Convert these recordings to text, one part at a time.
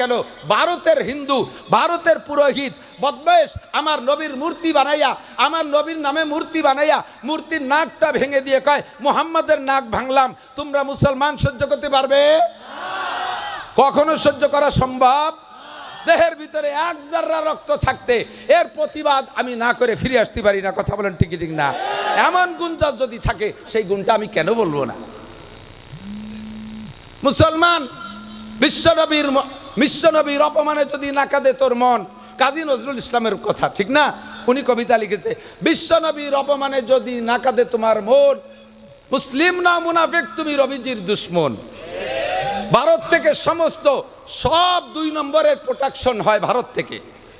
কেন ভারতের হিন্দু, ভারতের পুরোহিত বদমাইশ আমার নবীর মূর্তি বানাইয়া, আমার নবীর নামে মূর্তি বানাইয়া মূর্তির নাকটা ভেঙে দিয়ে কয় মুহাম্মাদের নাক ভাঙলাম। তোমরা মুসলমান সহ্য করতে পারবে? কখনো সহ্য করা সম্ভব? দেহের ভিতরে এক জাররা রক্ত থাকতে এর প্রতিবাদ আমি না করে ফিরে আসতে পারি না। কথা বলেন ঠিক ঠিক না? এমন গুণ যদি থাকে সেই গুণটা আমি কেন বলবো না? মুসলমান বিশ্বনবীর অপমানে যদি না কাঁদে তোর মন, কাজী নজরুল ইসলামের কথা, ঠিক না? উনি কবিতা লিখেছে, বিশ্বনবীর অপমানে যদি না কাঁদে তোমার মন, মুসলিম না মুনাফিক তুমি রবিজির দুশ্মন। ভারত থেকে সমস্ত সব 2 নম্বরের প্রোটেকশন হয় ভারত থেকে।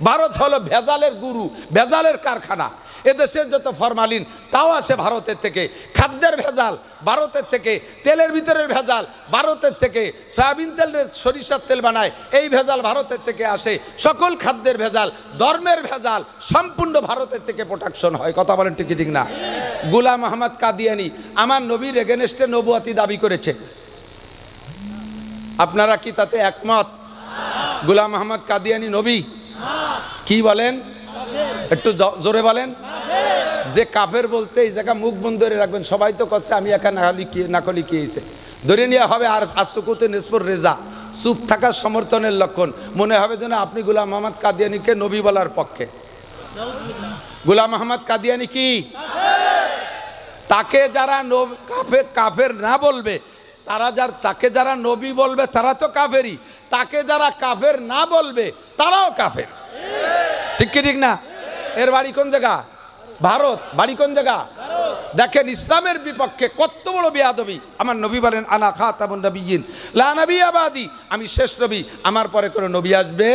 ভারত হলো ভেজালের গুরু, ভেজালের কারখানা। এদেশের যত ফরমালিন তাও আসে ভারতের থেকে, খাদ্যের ভেজাল ভারতের থেকে, তেলের ভিতরের ভেজাল ভারতের থেকে, সয়াবিন তেলের সরিষার তেল বানায় এই ভেজাল ভারতের থেকে আসে, সকল খাদ্যের ভেজাল, ধর্মের ভেজাল সম্পূর্ণ ভারতের থেকে প্রোটেকশন হয়। কথা বলেন ঠিক ঠিক না? গোলাম আহমদ কাদিয়ানি আমার নবীর এগেনস্টে নবুয়তি দাবি করেছে, আপনারা কি তাতে একমত? গোলাম আহমদ কাদিয়ানি নবী? কি বলেন? একটু জোরে বলেন। যে কাফের বলতে এই জায়গা মুখ বন্ধ করে রাখবেন। সবাই তো করছে আমি একা নাকলি কিয়েছে ধরে নেওয়া হবে। আর আসুকুতে নিসপুর রেজা, চুপ থাকার সমর্থনের লক্ষণ। মনে হবে যেন আপনি গোলাম আহমদ কাদিয়ানিকে নবী বলার পক্ষে। গোলাম আহমদ কাদিয়ানি কি? তাকে যারা কাফের না বলবে, তাকে যারা নবী বলবে তারা তো কাফেরই, তাকে যারা কাফের না বলবে তারাও কাফের। ঠিক কি ঠিক না? এর বাড়ি কোন জায়গা? ভারত। বাড়ি কোন জায়গা? দেখেন ইসলামের বিপক্ষে কত বড় বেয়াদবি। আমার নবী বলেন আনা খাতামুন নবিয়্যিন লা নবিয়্যা বাদি, আমি শেষ নবী, আমার পরে কোনো নবী আসবে।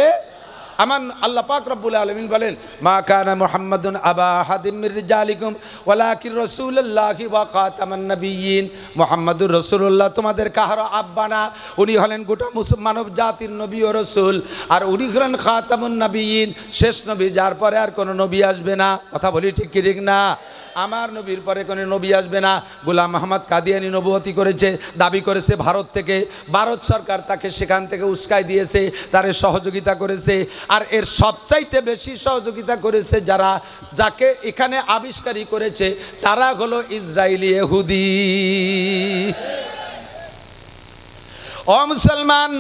আমার আল্লাহ পাক রব্বুল আলামিন বলেন মা কানা মুহাম্মাদুন আবা আহাদিম মির রিজালিকুম ওয়ালাকিন রাসূলুল্লাহি ওয়া খাতামান নবিয়্যিন। মুহাম্মাদুর রাসূলুল্লাহ তোমাদের কাহারো আব্বা না, উনি হলেন গোটা মানব জাতির নবী ও রাসূল, আর উনি হলেন খাতামুন নবিয়্যিন, শেষ নবী, যার পরে আর কোনো নবী আসবে না। কথা বলি ঠিক কি ঠিক না? আমার নবীর পরে কোনো নবী আসবে না। গোলাম আহমদ কাদিয়ানি নবুয়তি করেছে, দাবি করেছে ভারত থেকে। ভারত সরকার তাকে সেখান থেকে উস্কাই দিয়েছে, তারে সহযোগিতা করেছে। আর এর সবচাইতে বেশি সহযোগিতা করেছে যাকে এখানে আবিষ্কারই করেছে, তারা হলো ইসরায়েলি ইহুদি। ও মুসলমান,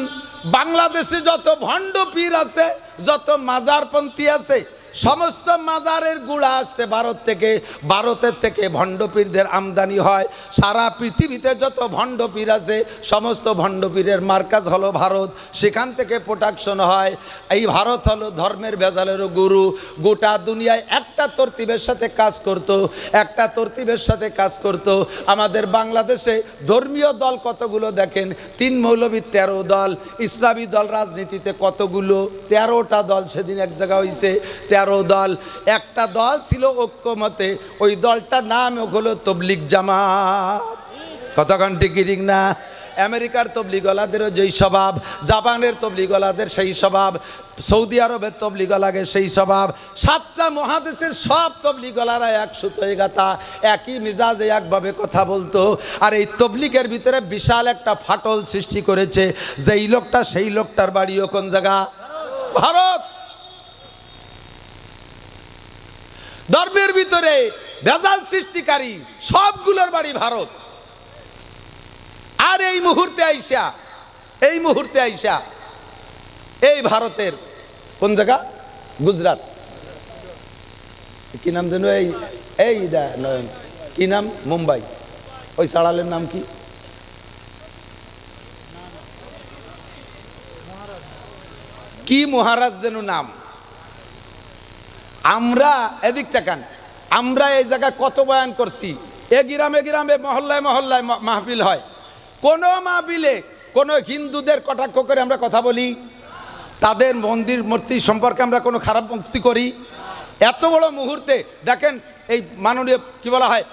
বাংলাদেশে যত ভণ্ড পীর আছে, যত মাজারপন্থী আছে, সমস্ত মাজারের গুড়া আসছে ভারত থেকে। ভারতের থেকে ভণ্ডপীরদের আমদানি হয়। সারা পৃথিবীতে যত ভণ্ডপীর আছে সমস্ত ভণ্ডপীরের মার্কাজ হলো ভারত, সেখান থেকে প্রোটেকশন হয়। এই ভারত হলো ধর্মের ভেজালেরও গুরু। গোটা দুনিয়ায় একটা তরতিবের সাথে কাজ করতো। আমাদের বাংলাদেশে ধর্মীয় দল কতগুলো দেখেন, 3 মৌলবী 13 দল, ইসলামী দল রাজনীতিতে কতগুলো, 13টা দল সেদিন এক জায়গা হয়েছে। 13 দল, একটা দল ছিল ঐক্যমতে, ওই দলটার নাম হলো তবলিগ জামাত। কতক্ষণ ঠিক ঠিক না? আমেরিকার তবলিগলাদেরও যেই স্বভাব, জাপানের তবলিগলাদের সেই স্বভাব, সৌদি আরবের তবলিগলাদের সেই স্বভাব, 7টা মহাদেশের সব তবলিগলারা এক সুতোয় গাঁথা, একই মিজাজে একভাবে কথা বলতো। আর এই তবলিগের ভিতরে বিশাল একটা ফাটল সৃষ্টি করেছে। যেই লোকটা সেই লোকটার বাড়িও কোন জায়গা? ভারত। ধর্মের ভিতরে ভেজাল সৃষ্টিকারী সবগুলোর বাড়ি ভারত। আর এই মুহূর্তে আইসা এই ভারতের কোন জায়গা? গুজরাট। কি নাম যেন? কি নাম? মুম্বাই। ওই সাড়ালের নাম কি? কি মহারাজ যেন নাম। আমরা এদিক টাকান, আমরা এই জায়গায় কত বয়ান করছি। এ গ্রামে মহল্লায় মাহফিল হয়। কোন মাহফিলে কোন হিন্দুদের কটাক্ষ করে আমরা কথা বলি? তাদের মন্দির মূর্তি সম্পর্কে আমরা কোনো খারাপ মুক্তি করি? এত বড় মুহূর্তে দেখেন এই মাননীয় কি বলা হয়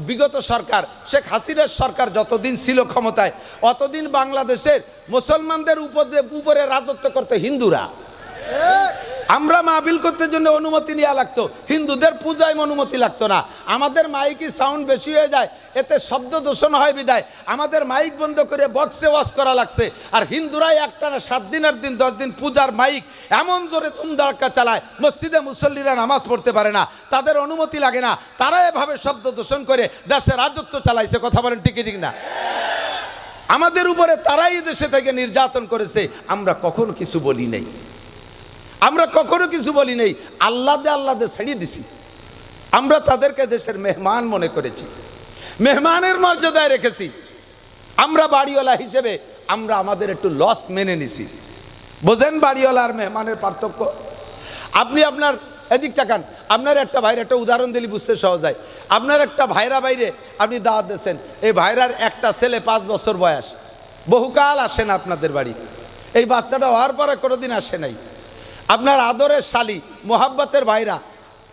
বিগত সরকার, শেখ হাসিনার সরকার যতদিন ছিল ক্ষমতায়, অতদিন বাংলাদেশের মুসলমানদের উপরে রাজত্ব করতে হিন্দুরা। আমরা মাহফিল করতে জন্য অনুমতি নেওয়া লাগতো, হিন্দুদের পূজায় অনুমতি লাগতো না। আমাদের মাইকই সাউন্ড বেশি হয়ে যায়, এতে শব্দ দূষণ হয় বিদায় আমাদের মাইক বন্ধ করে বক্সে ওয়াজ করা লাগছে। আর হিন্দুরাই একটানা 7 দিনের দিন 10 দিন পূজার মাইক এমন জোরে ধুমধাড়াক্কা চালায়, মসজিদে মুসল্লিরা নামাজ পড়তে পারে না, তাদের অনুমতি লাগে না, তারা এভাবে শব্দ দূষণ করে দেশের রাজত্ব চালাইছে। কথা বলেন ঠিক ঠিক না? আমাদের উপরে তারাই দেশে থেকে নির্যাতন করেছে, আমরা কখনো কিছু বলি নাই, আমরা কখনো কিছু বলি নাই। আল্লাহ দে ছাড়িয়ে দিছি। আমরা তাদেরকে দেশের মেহমান মনে করেছি, মেহমানের মর্যাদায় রেখেছি। আমরা বাড়িওয়ালা হিসেবে আমরা আমাদের একটু লস মেনে নিছি। বোঝেন বাড়িওয়ালা আর মেহমানের পার্থক্য? আপনি আপনার এদিক টাকান, আপনার একটা ভাইয়ের একটা উদাহরণ দিলে বুঝতে সহজ হয়। আপনার একটা ভাইরা বাইরে আপনি দাওয়াত দিয়েছেন, এই ভাইরার একটা ছেলে 5 বছর বয়স, বহুকাল আসে না আপনাদের বাড়ি, এই বাচ্চাটা হওয়ার পরে কোনোদিন আসে নাই। আপনার আদরের শালি মোহাব্বতের ভাইরা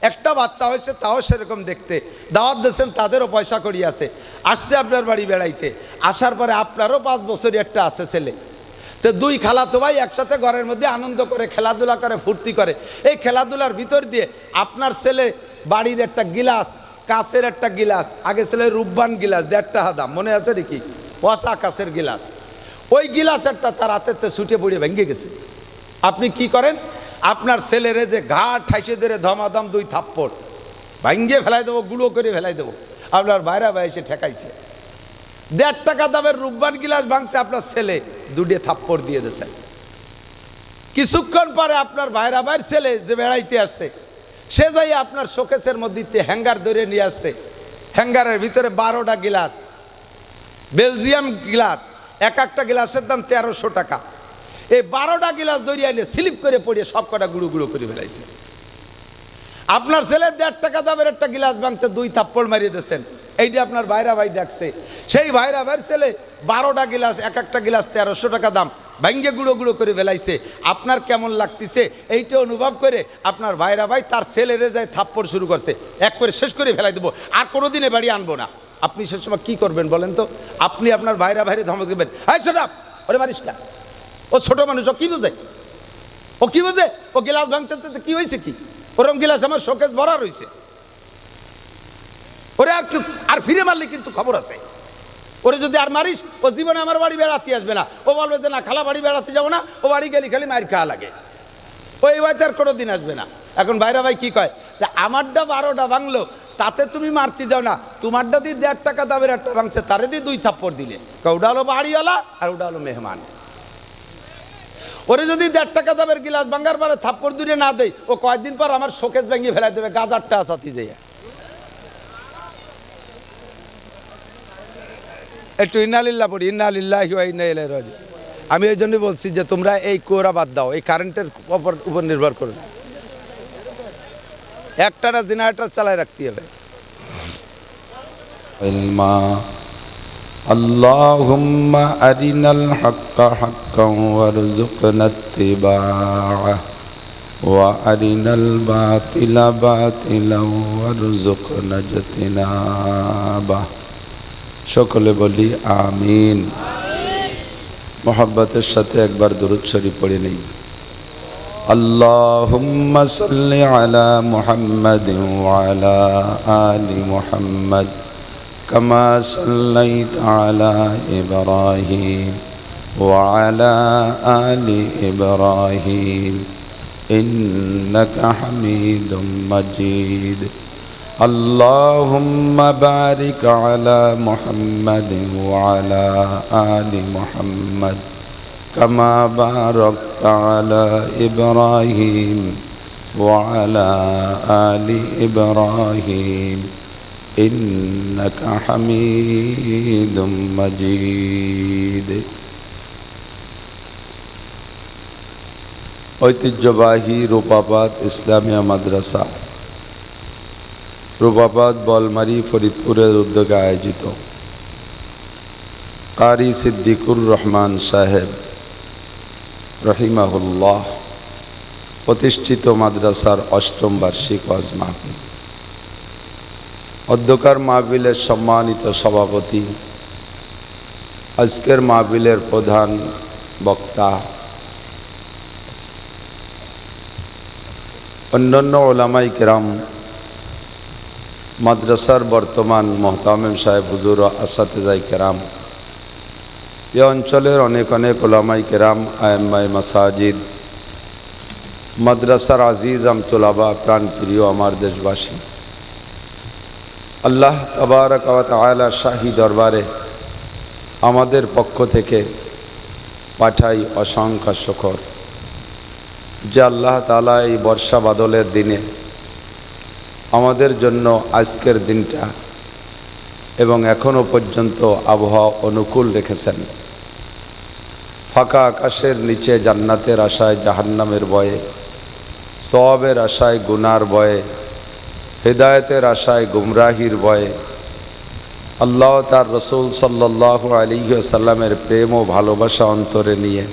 একটা বাচ্চা হয়েছে, তাও সেরকম দেখতে, দাওয়াত দিয়েছেন, তাদেরও পয়সা করি আছে, আসছে আপনার বাড়ি বেড়াইতে। আসার পরে আপনারও 5 বছরই একটা আছে ছেলে, তো 2 খালাতো ভাই একসাথে ঘরের মধ্যে আনন্দ করে খেলাধুলা করে ফুর্তি করে। এই খেলাধুলার ভিতর দিয়ে আপনার ছেলে বাড়ির একটা গিলাস, কাঁচের একটা গিলাস, আগে ছেলে রূপবান গিলাস 1.5 টাকা দাম, মনে আছে নাকি? ওয়াসা কাঁচের গিলাস, ওই গিলাসেরটা তার হাতেতে ছুটে পড়ে ভেঙে গেছে। আপনি কি করেন? আপনার ছেলেরে যে ঘাট ঠাইসে ধরে ধমাধম 2 থাপ্পড় ভাঙ্গে ফেলাই দেবো, গুঁড়ো করে ফেলাই দেবো। আপনার বাইরা ভাই এসে ঠেকাইছে, 1.5 টাকা দামের রূপবান গিলাস ভাঙছে, আপনার ছেলে 2 থাপ্পড় দিয়ে দিয়েছেন। কিছুক্ষণ পরে আপনার ভাইরা ভাইয়ের ছেলে যে বেড়াইতে আসছে, সে যাই আপনার শোকেসের মধ্যে হ্যাঙ্গার ধরে নিয়ে আসছে, হ্যাঙ্গারের ভিতরে 12টা গিলাস, বেলজিয়াম গিলাস, এক একটা গ্লাসের দাম 1300 টাকা। এই 12টা গিলাস ধরিয়ে এনে স্লিপ করে পড়িয়ে সব কটা গুঁড়ো গুঁড়ো করে ফেলাইছে। আপনার ছেলে 1.5 টাকা দামের একটা গিলাস ভাঙছে, 2 থাপ্পড় মারিয়ে দিয়েছেন। এইটা আপনার ভাইরা ভাই দেখছে, সেই ভাইরা ভাইয়ের ছেলে 12টা গিলাস, এক একটা গিলাস 1300 টাকা দাম, ভাঙ্গে গুঁড়ো গুঁড়ো করে ফেলাইছে। আপনার কেমন লাগতেছে এইটা অনুভব করে আপনার ভাইরা ভাই তার ছেলেরে যায় থাপ্পড় শুরু করছে, এক করে শেষ করে ফেলাই দেবো, আর কোনোদিনে বাড়ি আনবো না। আপনি সে সময় কী করবেন বলেন তো? আপনি আপনার ভাইরা ভাইরে ধমক দেবেন, হাই ছোট ওরে মারিস না, ও ছোট মানুষ, ও কি বোঝে, ও কি বোঝে, ও গিলাস ভাঙছে, কি হয়েছে কি, ওরম গিলাস আমার শোকেস ভরা রয়েছে, ওরে আর ফিরে মারলে কিন্তু খবর আছে, ওরে যদি আর মারিস ও জীবনে আমার বাড়ি বেড়াতে আসবে না, ও বলবে যে না খালা বাড়ি বেড়াতে যাবো না, ও বাড়ি গেলি খালি মার খাওয়া লাগে, ওই বাড়িতে আর কোনো দিন আসবে না। এখন ভাইরা ভাই কি কয় যে আমারটা 12টা ভাঙলো, তাতে তুমি মারতে যাও না, তোমারটা দিয়ে 1.5 টাকা দামের একটা ভাঙছে, তারে দিয়ে 2 থাপ্পড় দিলে, ওটা হলো বাড়িওয়ালা আর ওটা হলো মেহমান। ওরে যদি 1.5 টাকা দামের গিলাস ভাঙার পরে থাপ্পড় দূরে না দেয়, ও কয়েকদিন পর আমার শোকেস ভেঙে ফেলাই দেবে, গাজারটা আসাতি দেয়। একটু ইন্নালিল্লাহ পড়ি, ইন্নালিল্লাহি ওয়া ইন্না ইলাইহি রাজিউন। আমি এই জন্যই বলছি যে তোমরা এই কোরা বাদ দাও, এই কারেন্টের উপর নির্ভর করো না, একটানা জেনারেটর চালায় রাখতে হবে। আল্লাহুম্মা আরিনাল হাক্কা হাক্কান ওয়ারযুকনা ইত্তিবাআহ ওয়া আরিনাল বাতিলা বাতিলান ওয়ারযুকনা ইজতিনাবাহ। সকলে বলি আমিন। মোহাব্বতের সাথে একবার দুরূদ শরীফ পড়ে নেই। আল্লাহুম্মা সাল্লি আলা মুহাম্মাদিন ওয়া আলা আলি মুহাম্মাদ কামা সাল্লাইতা আলা ইব্রাহিম ওয়া আলা আলি ইব্রাহিম ইন্নাকা হামিদুম মাজিদ। আল্লাহুম্মা বারিক আলা মুহাম্মাদিন ওয়া আলা আলি মুহাম্মাদ কামা বারাকতা আলা ইব্রাহিম ওয়া আলা আলি ইব্রাহিম ইন্নাকা হামিদুম মাজিদ। ঐতিহ্যবাহী রূপাবাদ ইসলামিয়া মাদ্রাসা, রূপাবাদ বলমারি ফরিদপুরের উদ্যোগে আয়োজিত কারি সিদ্দিকুর রহমান সাহেব রহিমাহুল্লাহ প্রতিষ্ঠিত মাদ্রাসার 8ম বার্ষিক ওয়াজ মাহফিল। অধ্যকার মাহফিলের সম্মানিত সভাপতি, আজকের মাহফিলের প্রধান বক্তা অন্যান্য ওলামাই কেরাম, মাদ্রাসার বর্তমান মোহতামিম সাহেব হুজুর ও আসাতেজাই কেরাম, এ অঞ্চলের অনেক অনেক ওলামাই কেরাম, আয়েম্মায়ে মাসাজিদ, মাদ্রাসার আজিজ আমতুলাবা, প্রাণপ্রিয় আমার দেশবাসী, আল্লাহ তাবারক ওয়া তাআলা শাহী দরবারে আমাদের পক্ষ থেকে পাঠাই অসংখ্য শুকর যে আল্লাহ তাআলা এই বর্ষা বাদলের দিনে আমাদের জন্য আজকের দিনটা এবং এখনও পর্যন্ত আবহাওয়া অনুকূল রেখেছেন। ফাঁকা আকাশের নিচে জান্নাতের আশায় জাহান্নামের ভয়ে, সওয়াবের আশায় গুনার ভয়ে, হিদায়াতের আশায় গুমরাহির ভয়ে, আল্লাহ তার রসুল সাল্লাল্লাহু আলাইহি ওয়াসাল্লামের প্রেম ও ভালোবাসা অন্তরে নিয়ে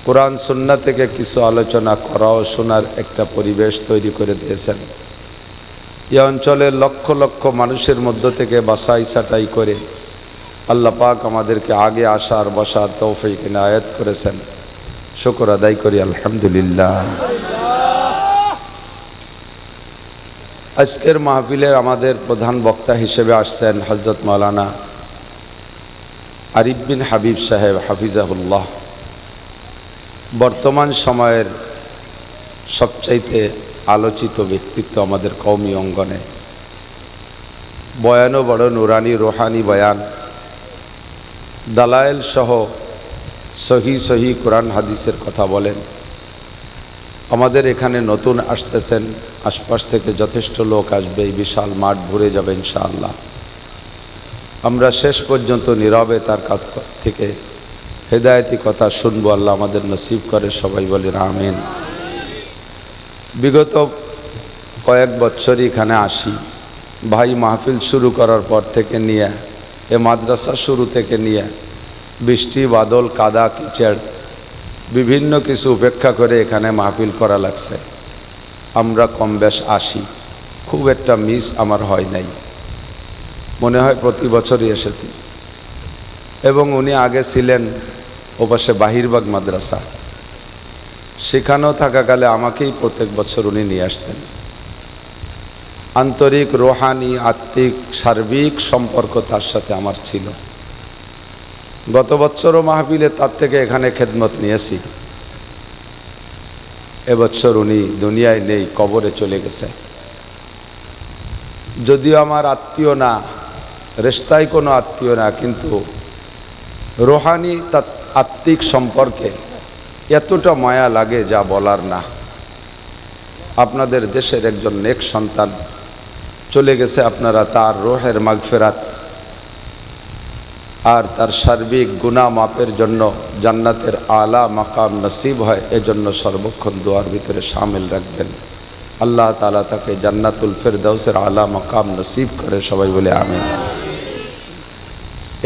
কোরআন সুন্নাহ থেকে কিছু আলোচনা করা ও শোনার একটা পরিবেশ তৈরি করে দিয়েছেন। এই অঞ্চলের লক্ষ লক্ষ মানুষের মধ্য থেকে বাছাই ছাঁটাই করে আল্লাহ পাক আমাদেরকে আগে আসার বসার তৌফিক ইনায়াত করেছেন। শুকর আদায় করি আলহামদুলিল্লাহ। আজকের মাহফিলের আমাদের প্রধান বক্তা হিসেবে আসছেন হযরত মাওলানা আরিফ বিন হাবিব সাহেব হাফিজাহুল্লাহ, বর্তমান সময়ের সবচাইতে আলোচিত ব্যক্তিত্ব আমাদের কওমি অঙ্গনে। বয়ানও বড় নুরানি রোহানি বয়ান, দালায়েল সহ সহি কোরআন হাদিসের কথা বলেন। আমাদের এখানে নতুন আসতেছেন, আশপাশ থেকে যথেষ্ট লোক আসবে, এই বিশাল মাঠ ভরে যাবে ইনশাআল্লাহ। আমরা শেষ পর্যন্ত নীরবে তার কাছ থেকে হেদায়েতি কথা শুনবো, আল্লাহ আমাদের নসিব করে, সবাই বলেন আমিন। বিগত কয়েক বছরই এখানে আসি, ভাই মাহফিল শুরু করার পর থেকে নিয়ে, এ মাদ্রাসা শুরু থেকে নিয়ে বৃষ্টি বাদল কাদা কিচড় বিভিন্ন কিছু উপেক্ষা করে এখানে মাহফিল করা লাগছে। আমরা কম বেশ আসি, খুব একটা মিস আমার হয় নাই, মনে হয় প্রতি বছরই এসেছি। এবং উনি আগে ছিলেন ওপাশে বাহিরবাগ মাদ্রাসা, সেখানেও থাকাকালে আমাকেই প্রত্যেক বছর উনি নিয়ে আসতেন। আন্তরিক রোহানি আত্মিক সার্বিক সম্পর্ক তার সাথে আমার ছিল। গত বছরও মাহফিলে তার থেকে এখানে খেদমত নিয়েছি। এবছর উনি দুনিয়ায় নেই, কবরে চলে গেছে। যদিও আমার আত্মীয় না, রেশতায় কোনো আত্মীয় না, কিন্তু রোহানি আত্মিক সম্পর্কে এতটা মায়া লাগে যা বলার না। আপনাদের দেশের একজন নেক সন্তান চলে গেছে, আপনারা তার রোহের মাগফিরাত আর তার সার্বিক গুনাহ মাপের জন্য জান্নাতের আলা মাকাম নসিব হয়, এজন্য সর্বক্ষণ দোয়ার ভিতরে শামিল রাখবেন। আল্লাহ তাআলা তাকে জান্নাতুল ফিরদাউসের আলা মাকাম নসিব করে, সবাই বলে আমিন।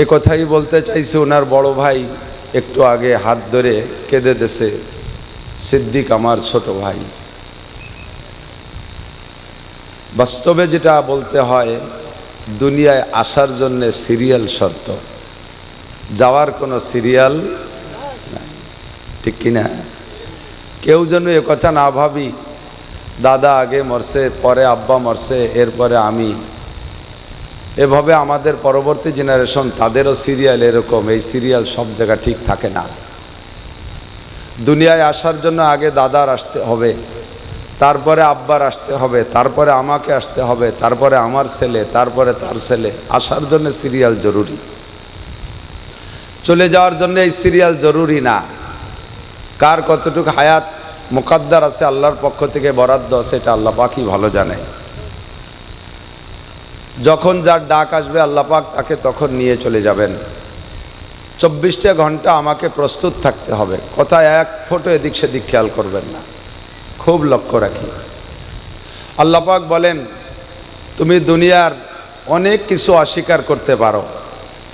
এ কথাই বলতে চাইছি, ওনার বড় ভাই একটু আগে হাত ধরে কেঁদে দেশে, সিদ্দিক আমার ছোট ভাই। বাস্তবে যেটা বলতে হয়, দুনিয়ায় আসার জন্য সিরিয়াল শর্ত, যাওয়ার কোনো সিরিয়াল নাই, ঠিক কিনা? কেউ যেন এ কথা না ভাবি দাদা আগে মরছে, পরে আব্বা মরছে, এরপরে আমি। এভাবে আমাদের পরবর্তী জেনারেশন, তাদেরও সিরিয়াল এরকম। এই সিরিয়াল সব জায়গা ঠিক থাকে না। দুনিয়ায় আসার জন্য আগে দাদার আসতে হবে, তারপরে আব্বার আসতে হবে, তারপরে আমাকে আসতে হবে, তারপরে আমার ছেলে, তারপরে তার ছেলে। আসার জন্য সিরিয়াল জরুরি, চলে যাওয়ার জন্য এই সিরিয়াল জরুরি না। কার কতটুকু হায়াত মুকদ্দার আছে, আল্লাহর পক্ষ থেকে বরাদ্দ আছে, এটা আল্লাহ পাকই ভালো জানে। যখন যার ডাক আসবে আল্লাহ পাক তাকে তখন নিয়ে চলে যাবেন। 24টা ঘন্টা আমাকে প্রস্তুত থাকতে হবে, কোথায় এক ফোঁটা এদিক সেদিক খেয়াল করবেন না, খুব লক্ষ্য রাখি। আল্লাহ পাক বলেন, তুমি দুনিয়ার অনেক কিছু অস্বীকার করতে পারো,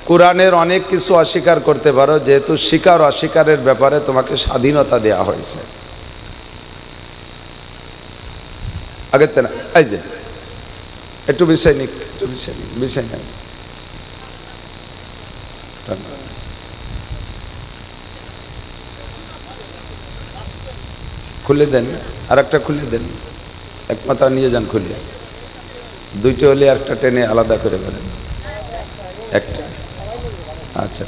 কোরআনের অনেক কিছু অস্বীকার করতে পারো, যেহেতু স্বীকার অস্বীকারের ব্যাপারে তোমাকে স্বাধীনতা দেওয়া হয়েছে। আগে না, এই যে একটু বিষয় নিক, একটু বিষয় নেই। খুলে দেন, আর একটা খুলে দেন, এক মাথা নিয়ে যান খুলে। দুইটা হলে একটা টেনে আলাদা করে বলেন, একটা। আচ্ছা,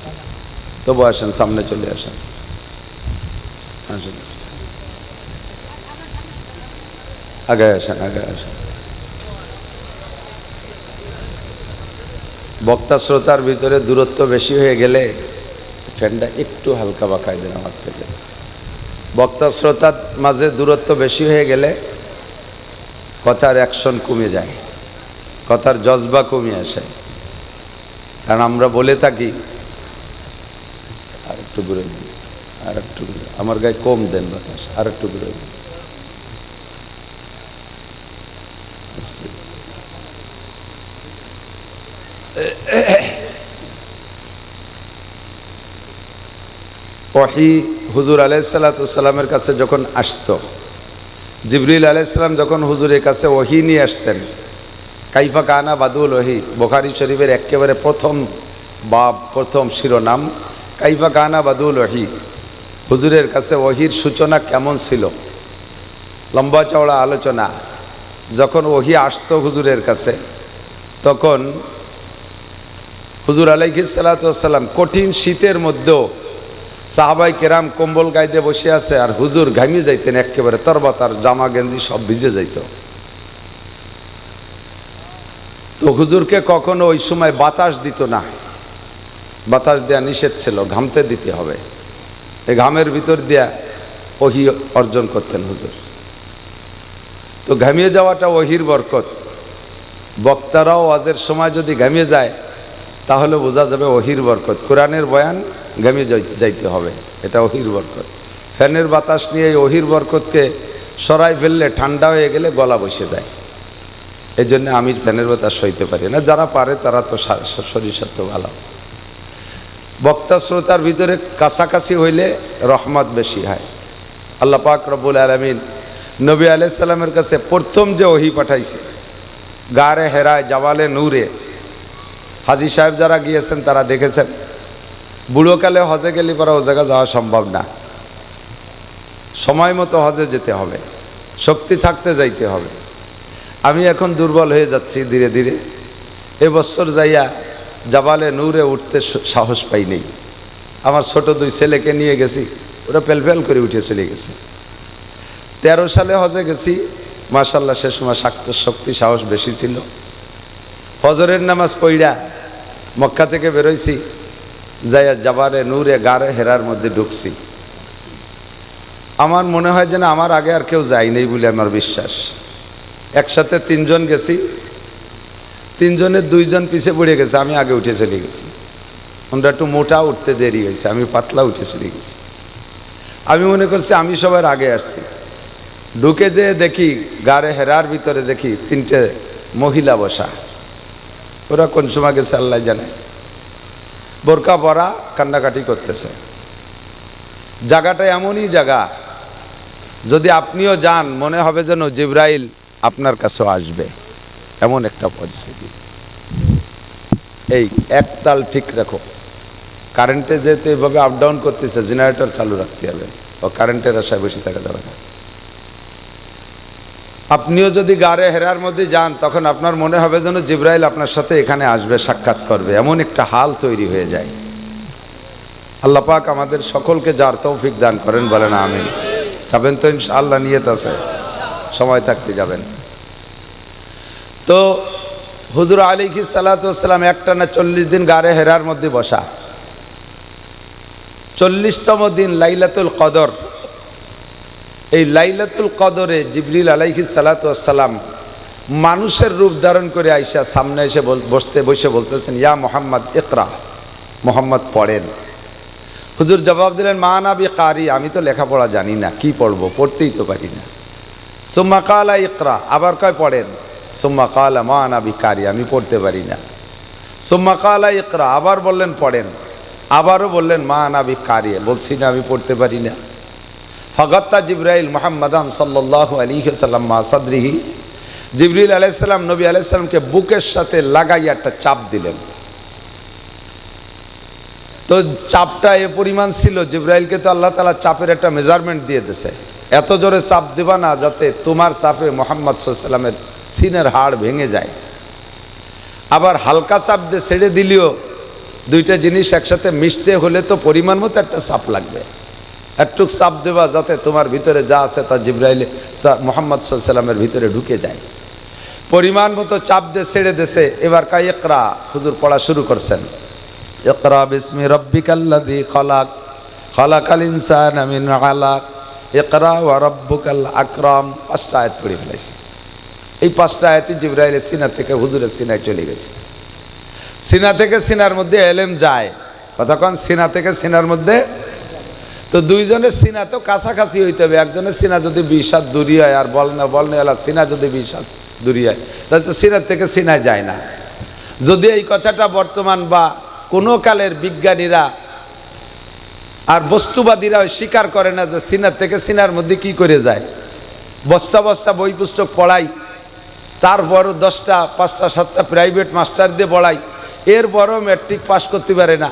তবু আসেন, সামনে চলে আসেন, আসেন, আগে আসেন, আগে আসেন। বক্তা শ্রোতার ভিতরে দূরত্ব বেশি হয়ে গেলে ফ্যানটা একটু হালকা বাঁকায় দেন আমার থেকে। বক্তা শ্রোতার মাঝে দূরত্ব বেশি হয়ে গেলে কথার অ্যাকশন কমে যায়, কথার জজবা কমে আসে। কারণ আমরা বলে থাকি, আর একটু ঘুরে দিন, আর একটু ঘুরে, আমার গায়ে কম দেন বাতাস, আর একটু ঘুরে দিন। ওহী হুজুর আলাইহিসসালামের কাছে যখন আসতো, জিবরিল আলাইহিসসালাম যখন হুজুরের কাছে ওহী নিয়ে আসতেন, কাইফা কানা বাদুল ওহী, বুখারী শরীফের একেবারে প্রথম বাব, প্রথম শিরোনাম, কাইফা কানা বাদুল ওহী। হুজুরের কাছে ওহীর সূচনা কেমন ছিল, লম্বা চওড়া আলোচনা। যখন ওহী আসতো হুজুরের কাছে, তখন হুজুর আলাইহিসসালাম কঠিন শীতের মধ্যেও সাহাবাই কেরাম কম্বল গাইতে বসে আছে, আর হুজুর ঘামিয়ে যাইতেন একেবারে, তরবাতার জামা গেঞ্জি সব ভিজে যাইত। তো হুজুরকে কখনো ওই সময় বাতাস দিত না, বাতাস দেওয়া নিষেধ ছিল, ঘামতে দিতে হবে। এই ঘামের ভিতর দিয়া ওহী অর্জন করতেন হুজুর। তো ঘামিয়ে যাওয়াটা ওহীর বরকত। বক্তারাও ওয়াজের সময় যদি ঘামিয়ে যায় তাহলে বোঝা যাবে ওহীর বরকত। কোরআনের বয়ান ঘামিয়ে যাইতে হবে, এটা ওহীর বরকত। ফ্যানের বাতাস নিয়ে এই ওহীর বরকতকে সরাই ফেললে ঠান্ডা হয়ে গেলে গলা বসে যায়। এই জন্য আমি ফ্যানের বাতাস সইতে পারি না, যারা পারে তারা তো শরীর স্বাস্থ্য ভালো। বক্তা শ্রোতার ভিতরে কাছাকাছি হইলে রহমত বেশি হয়। আল্লাহ পাক রব্বুল আলামিন নবী আলাইহিস সালামের কাছে প্রথম যে ওহী পাঠাইছে, গারে হেরায় জাবালে নূরে, হাজী সাহেব যারা গিয়েছেন তারা দেখেছেন। বুড়োকালে হজে গেলে পরে ও জায়গা যাওয়া সম্ভব না, সময় মতো হজে যেতে হবে, শক্তি থাকতে যাইতে হবে। আমি এখন দুর্বল হয়ে যাচ্ছি ধীরে ধীরে। এবছর যাইয়া জাবালে নূরে উঠতে সাহস পাই নেই। আমার ছোট দুই ছেলেকে নিয়ে গেছি, ওরা পেলফেল করে উঠে চলে গেছে। 13 সালে হজে গেছি, মাশাআল্লাহ সে সময় শক্তি সাহস বেশি ছিল। ফজরের নামাজ পড়া মক্কা থেকে বেরোইছি, যাইয়া জাবালে নূরে গারে হেরার মধ্যে ঢুকছি। আমার মনে হয় যেন আমার আগে আর কেউ যায় নেই বলে আমার বিশ্বাস। একসাথে 3 জন গেছি, 3 জনের 2 জন পিছে পড়ে গেছে, আমি আগে উঠে চলে গেছি। আমরা একটু মোটা উঠতে দেরি হয়েছে, আমি পাতলা উঠে চলে গেছি। আমি মনে করছি আমি সবার আগে আসছি। ঢুকে যেয়ে দেখি গারে হেরার ভিতরে দেখি 3টে মহিলা বসা। ওরা কোন সময় গেছে আল্লাহ জানে, বোরকা পরা, কান্নাকাটি করতেছে। জায়গাটা এমনই জায়গা, যদি আপনিও যান মনে হবে যেন জিবরাইল আপনার কাছেও আসবে, এমন একটা পরিস্থিতি। এই একতাল ঠিক রাখো। কারেন্টে যেহেতু এভাবে আপ ডাউন করতেছে, জেনারেটর চালু রাখতে হবে, ও কারেন্টের আশায় বসে থাকা যাবে না। আপনিও যদি গারে হেরার মধ্যে যান তখন আপনার মনে হবে যেন জিবরাইল আপনার সাথে এখানে আসবে, সাক্ষাৎ করবে, এমন একটা হাল তৈরি হয়ে যায়। আল্লাহ পাক আমাদের সকলকে যার তৌফিক দান করেন, বলেন আমিন। যাবেন তো ইনশাআল্লাহ, নিয়ত আছে, সময় থাকতে যাবেন। তো হুজুর আলাইহিস সালাতু ওয়াস সালাম একটানা 40 দিন গারে হেরার মধ্যে বসা। 40তম দিন লাইলাতুল কদর। এই লাইলাতুল কদরে জিবরিল আলাইহিস সালাতু ওয়াস সালাম মানুষের রূপ ধারণ করে আইসা সামনে এসে বসে বলতেছেন, ইয়া মুহাম্মদ ইকরা, মুহাম্মদ পড়েন। হুজুর জবাব দিলেন, মা না বি কারি, আমি তো লেখাপড়া জানি না, কি পড়বো, পড়তেই তো পারি না। সুম্মা কালা ইকরা, আবার কয় পড়েন। সুম্মা কালা মা না বি কারি, আমি পড়তে পারি না। সুম্মা কালা ইকরা, আবার বললেন পড়েন। আবারও বললেন মা না বি কারি, বলছি না আমি পড়তে পারি না। ফাগাত্তা জিবরাইল মুহাম্মাদান সাল্লাল্লাহু আলাইহি ওয়াসাল্লাম মা সাদরিহি, জিবরিল আলাইহিস সালাম নবী আলাইহিস সালামকে বুকের সাথে লাগাইয়া একটা চাপ দিলেন। তো চাপটা এ পরিমাণ ছিল, জিবরাইলকে তো আল্লাহ তাআলা চাপের একটা মেজারমেন্ট দিয়ে দিয়েছে। এত জোরে চাপ দিবা না যাতে তোমার চাপে মোহাম্মদ সাল্লাল্লাহু আলাইহি ওয়াসাল্লামের সিনের হাড় ভেঙে যায়। আবার হালকা চাপ দিয়ে ছেড়ে দিলেও দুইটা জিনিস একসাথে মিশতে হলে তো পরিমাণ মতো একটা চাপ লাগবে। একটু চাপ দেবা যাতে তোমার ভিতরে যা আছে তা জিবরাইলে তা মোহাম্মদ সাল্লাল্লাহু আলাইহি ওয়াসাল্লামের ভিতরে ঢুকে যায়। পরিমাণ মতো চাপ দিয়ে ছেড়ে দেশে এবার কা ইকরা হুজুর পড়া শুরু করছেন। ইকরা বিসমি রাব্বিকাল্লাযী খালাক খালাকাল ইনসানা মিন আলাক ইকরা ওয়া রাব্বুকাল আকরাম। 5টা আয়াত পড়ে ফেলেছে। এই 5টা আয়াতই জিবরাইলের সিনা থেকে হুজুরের সিনায় চলে গেছে। সিনা থেকে সিনার মধ্যে এলেম যায়। কতক্ষণ সিনা থেকে সিনার মধ্যে? তো দুইজনের সিনা তো কাছাকাছি হইতে হবে। একজনের সিনা যদি 20 হাত দূরি হয় আর বলনে এলা সিনা যদি 20 হাত দূরি হয় তাহলে তো সিনার থেকে সিনায় যায় না। যদি এই কথাটা বর্তমান বা কোনো কালের বিজ্ঞানীরা আর বস্তুবাদীরা স্বীকার করে না যে সিনার থেকে সিনার মধ্যে কি করে যায়, বস্তা বস্তা বই পুস্তক পড়াই, তারপরও 10টা 5টা 7টা প্রাইভেট মাস্টার দিয়ে পড়াই, এরপরও ম্যাট্রিক পাস করতে পারে না।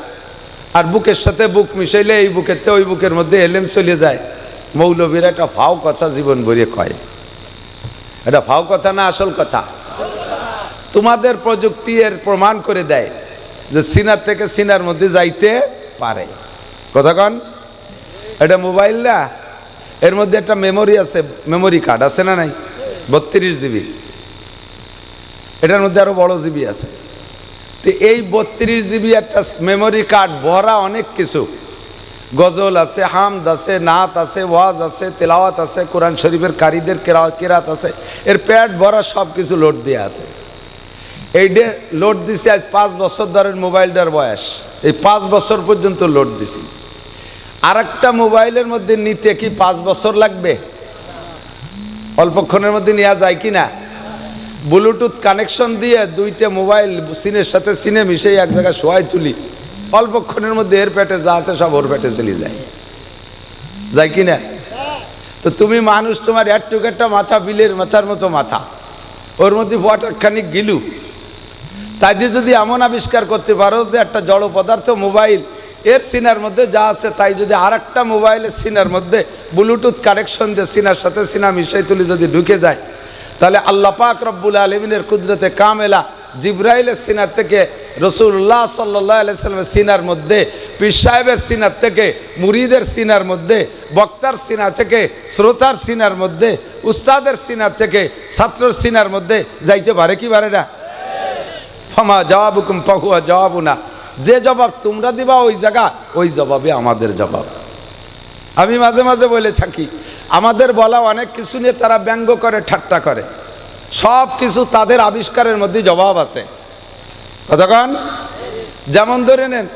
আর বুকের সাথে বুক মিশাইলে এই বুকের চেয়ে ওই বুকের মধ্যে এলেম চলে যায়। মৌলবীরা একটা ফাও কথা জীবন ভরিয়ে কয়। এটা ফাও কথা না আসল কথা? তোমাদের প্রযুক্তি এর প্রমাণ করে দেয় যে সিনার থেকে সিনার মধ্যে যাইতে পারে। কতক্ষণ? এটা মোবাইল না, এর মধ্যে একটা মেমোরি আছে, মেমোরি কার্ড আছে না নাই? 32 জিবি। এটার মধ্যে আরো বড় জিবি আছে। তো এই 32 জিবি একটা মেমোরি কার্ড ভরা অনেক কিছু, গজল আছে, হামদ আছে, নাত আছে, ওয়াজ আছে, তেলাওয়াত আছে, কোরআন শরীফের কারীদের কেরাত আছে, এর প্যাড ভরা সব কিছু লোড দিয়ে আছে। এইটা লোড দিছি আজ 5 বছর ধরে মোবাইলটার বয়স, এই 5 বছর পর্যন্ত লোড দিছি। আর একটা মোবাইলের মধ্যে নিতে কি 5 বছর লাগবে? অল্পক্ষণের মধ্যে নেওয়া যায় কি না? ব্লুটুথ কানেকশন দিয়ে 2টা মোবাইল সিনের সাথে সিনে মিশে এক জায়গায় শোয়াই তুলি, অল্পক্ষণের মধ্যে এর পেটে যা আছে সব ওর পেটে চলে যায়। যায় কি না? তো তুমি মানুষ, তোমার একটুক একটা মাথা, বিলের মাথার মতো মাথা, ওর মধ্যে ফটাকখানি গিলু, তাই দিয়ে যদি এমন আবিষ্কার করতে পারো যে একটা জড় পদার্থ মোবাইল, এর সিনার মধ্যে যা আছে তাই যদি আর একটা মোবাইলের সিনার মধ্যে ব্লুটুথ কানেকশন দিয়ে সিনার সাথে সিনা মিশাই তুলি যদি ঢুকে যায়, তাহলে আল্লাহ পাক রব্বুল আলামিনের কুদরতে কামেলা জিবরাইলের সিনার থেকে রাসূলুল্লাহ সাল্লাল্লাহু আলাইহি ওয়াসাল্লামের সিনার মধ্যে, পীর সাহেবের সিনার থেকে মুরিদের সিনার মধ্যে, বক্তার সিনা থেকে শ্রোতার সিনার মধ্যে, উস্তাদের সিনার থেকে ছাত্রের সিনার মধ্যে যাইতে পারে কি পারে না? ফামা জবাবুকুম ফাহুয়া জবাবুনা। যে জবাব তোমরা দিবা ওই জায়গা, ওই জবাবে আমাদের জবাব। আমি মাঝে মাঝে বলে থাকি, আমাদের বলা অনেক কিছু নিয়ে তারা ব্যঙ্গ করে, ঠাট্টা করে, সব কিছু তাদের আবিষ্কারের মধ্যে জবাব আছে। কতক্ষণ? যেমন ধরে নেন,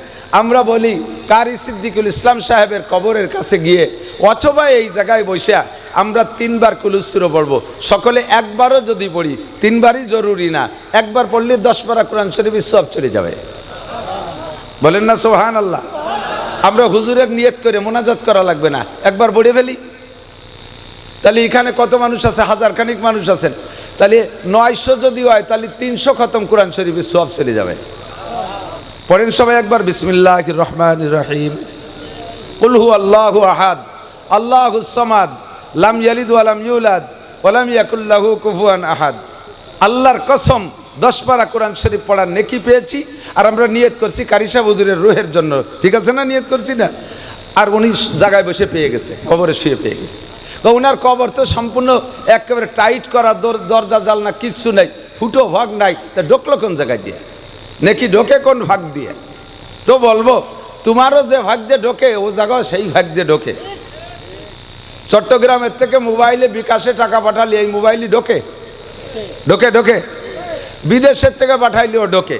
আমরা বলি কারি সিদ্দিকুল ইসলাম সাহেবের কবরের কাছে গিয়ে অথবা এই জায়গায় বসে আমরা 3বার কুলুসুরো পড়ব। সকলে একবারও যদি পড়ি, 3বারই জরুরি না, একবার পড়লে 10 পারা কোরআন শরীফের সব চলে যাবে। বলেন না সুবহানাল্লাহ? আমরা হুজুরের নিয়ত করে মোনাজাত করা লাগবে না, একবার পড়ে ফেলি। তাহলে এখানে কত মানুষ আছে? 1000 খানিক মানুষ আছেন। তাহলে 900 যদি হয় তাহলে 300 খতম কোরআন শরীফের সব চলে যাবে। পড়েন সবাই একবার, বিসমিল্লাহির রহমানির রহিম। কুল হুয়াল্লাহু আহাদ আল্লাহুস সামাদ লাম ইয়ালিদ ওয়া লাম ইউলাদ ওয়া লাম ইয়াকুল লাহু কুফুয়ান আহাদ। আল্লাহর কসম 10 পারা কোরআন শরীফ পড়ার নেকি পেয়েছি, আর আমরা নিয়ত করছি কারি সাহেব হুজুরের রুহের জন্য। ঠিক আছে না? নিয়ত করছি না? আর উনি জায়গায় বসে পেয়ে গেছে, কবরে শুয়ে পেয়ে গেছে। তো ওনার কবর তো সম্পূর্ণ একেবারে টাইট করা, দরজা জালনা কিচ্ছু নাই, ফুটো ভাগ নাই, তা ঢোকলো কোন জায়গায় দিয়ে? নাকি ঢোকে কোন ভাগ দিয়ে? তো বলবো তোমারও যে ভাগ দিয়ে ঢোকে ও জায়গায় সেই ভাগ দিয়ে ঢোকে। চট্টগ্রামের থেকে মোবাইলে বিকাশে টাকা পাঠালে এই মোবাইলই ঢোকে? ঢোকে ঢোকে। বিদেশের থেকে পাঠাইলেও ঢোকে,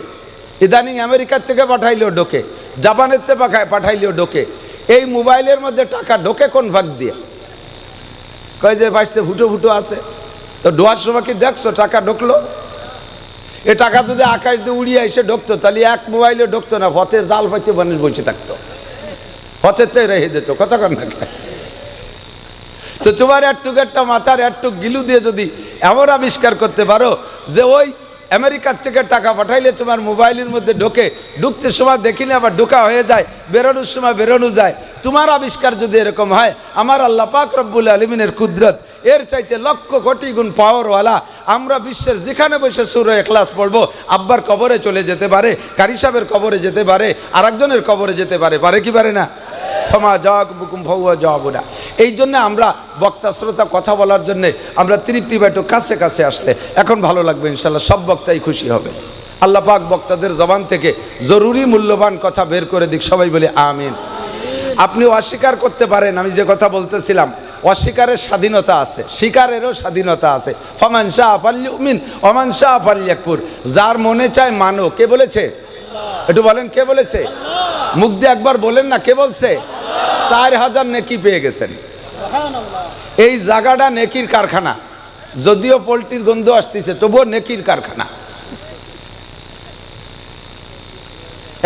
ইদানিং আমেরিকার থেকে পাঠাইলেও ঢোকে, জাপানের থেকে পাঠাইলেও ঢোকে। এই মোবাইলের মধ্যে টাকা ঢোকে কোন ভাগ দিয়ে? কয় যে বাঁচতে ফুটো ফুটো আছে। তো ঢোয়ার সময় কি দেখছো টাকা ঢুকলো? এ টাকা যদি আকাশ দিয়ে উড়িয়ে এসে ঢুকতো তাহলে এক মোবাইলে ঢুকতো না, পথে জাল পাইতে মানুষ বসে থাকতো, পথের চেয়ে রেখে দিত। কতক্ষণ না? তো তোমার একটুক একটা মাথার একটুক গিলু দিয়ে যদি এমন আবিষ্কার করতে পারো যে ওই আমেরিকার থেকে টাকা পাঠাইলে তোমার মোবাইলের মধ্যে ঢুকতে সময় দেখিলে আবার ঢোকা হয়ে যায়, বেরোনোর সময় বেরোনো যায়। তোমার আবিষ্কার যদি এরকম হয়, আমার আল্লাহ পাক রব্বুল আলমিনের কুদরত এর চাইতে লক্ষ কোটি গুণ পাওয়ারওয়ালা। আমরা বিশ্বের যেখানে বসে সূরা ইখলাস পড়বো, আব্বার কবরে চলে যেতে পারে, কারি সাহেবের কবরে যেতে পারে, আরেকজনের কবরে যেতে পারে, পারে কি পারে না? ক্ষমা জবাবুকুম ফাহুয়া জবাবুনা। এই জন্য আমরা বক্তা শ্রোতা কথা বলার জন্য আমরা তৃপ্তি একটু কাছে কাছে আসলে এখন ভালো লাগবে ইনশাল্লাহ, সব বক্তাই খুশি হবে। আল্লাহ পাক বক্তাদের জবান থেকে জরুরি মূল্যবান কথা বের করে দিক, সবাই বলে আমিন। আপনি অস্বীকার করতে পারেন, আমি যে কথা বলতেছিলাম, অস্বীকারের স্বাধীনতা আছে, স্বীকারেরও স্বাধীনতা আছে। ফামান শাআ ফালইউমিন ওয়া মান শাআ ফালইয়াকফুর। যার মনে চায় মানো, কে বলেছে? একটু বলেন কে বলেছে? মুখ দিয়ে একবার বলেন না, কে বলছে? 4000 নেকি পেয়ে গেছেন। এই জায়গাটা নেকির কারখানা, যদিও পোল্ট্রির গন্ধ আসতেছে তবুও নেকির কারখানা।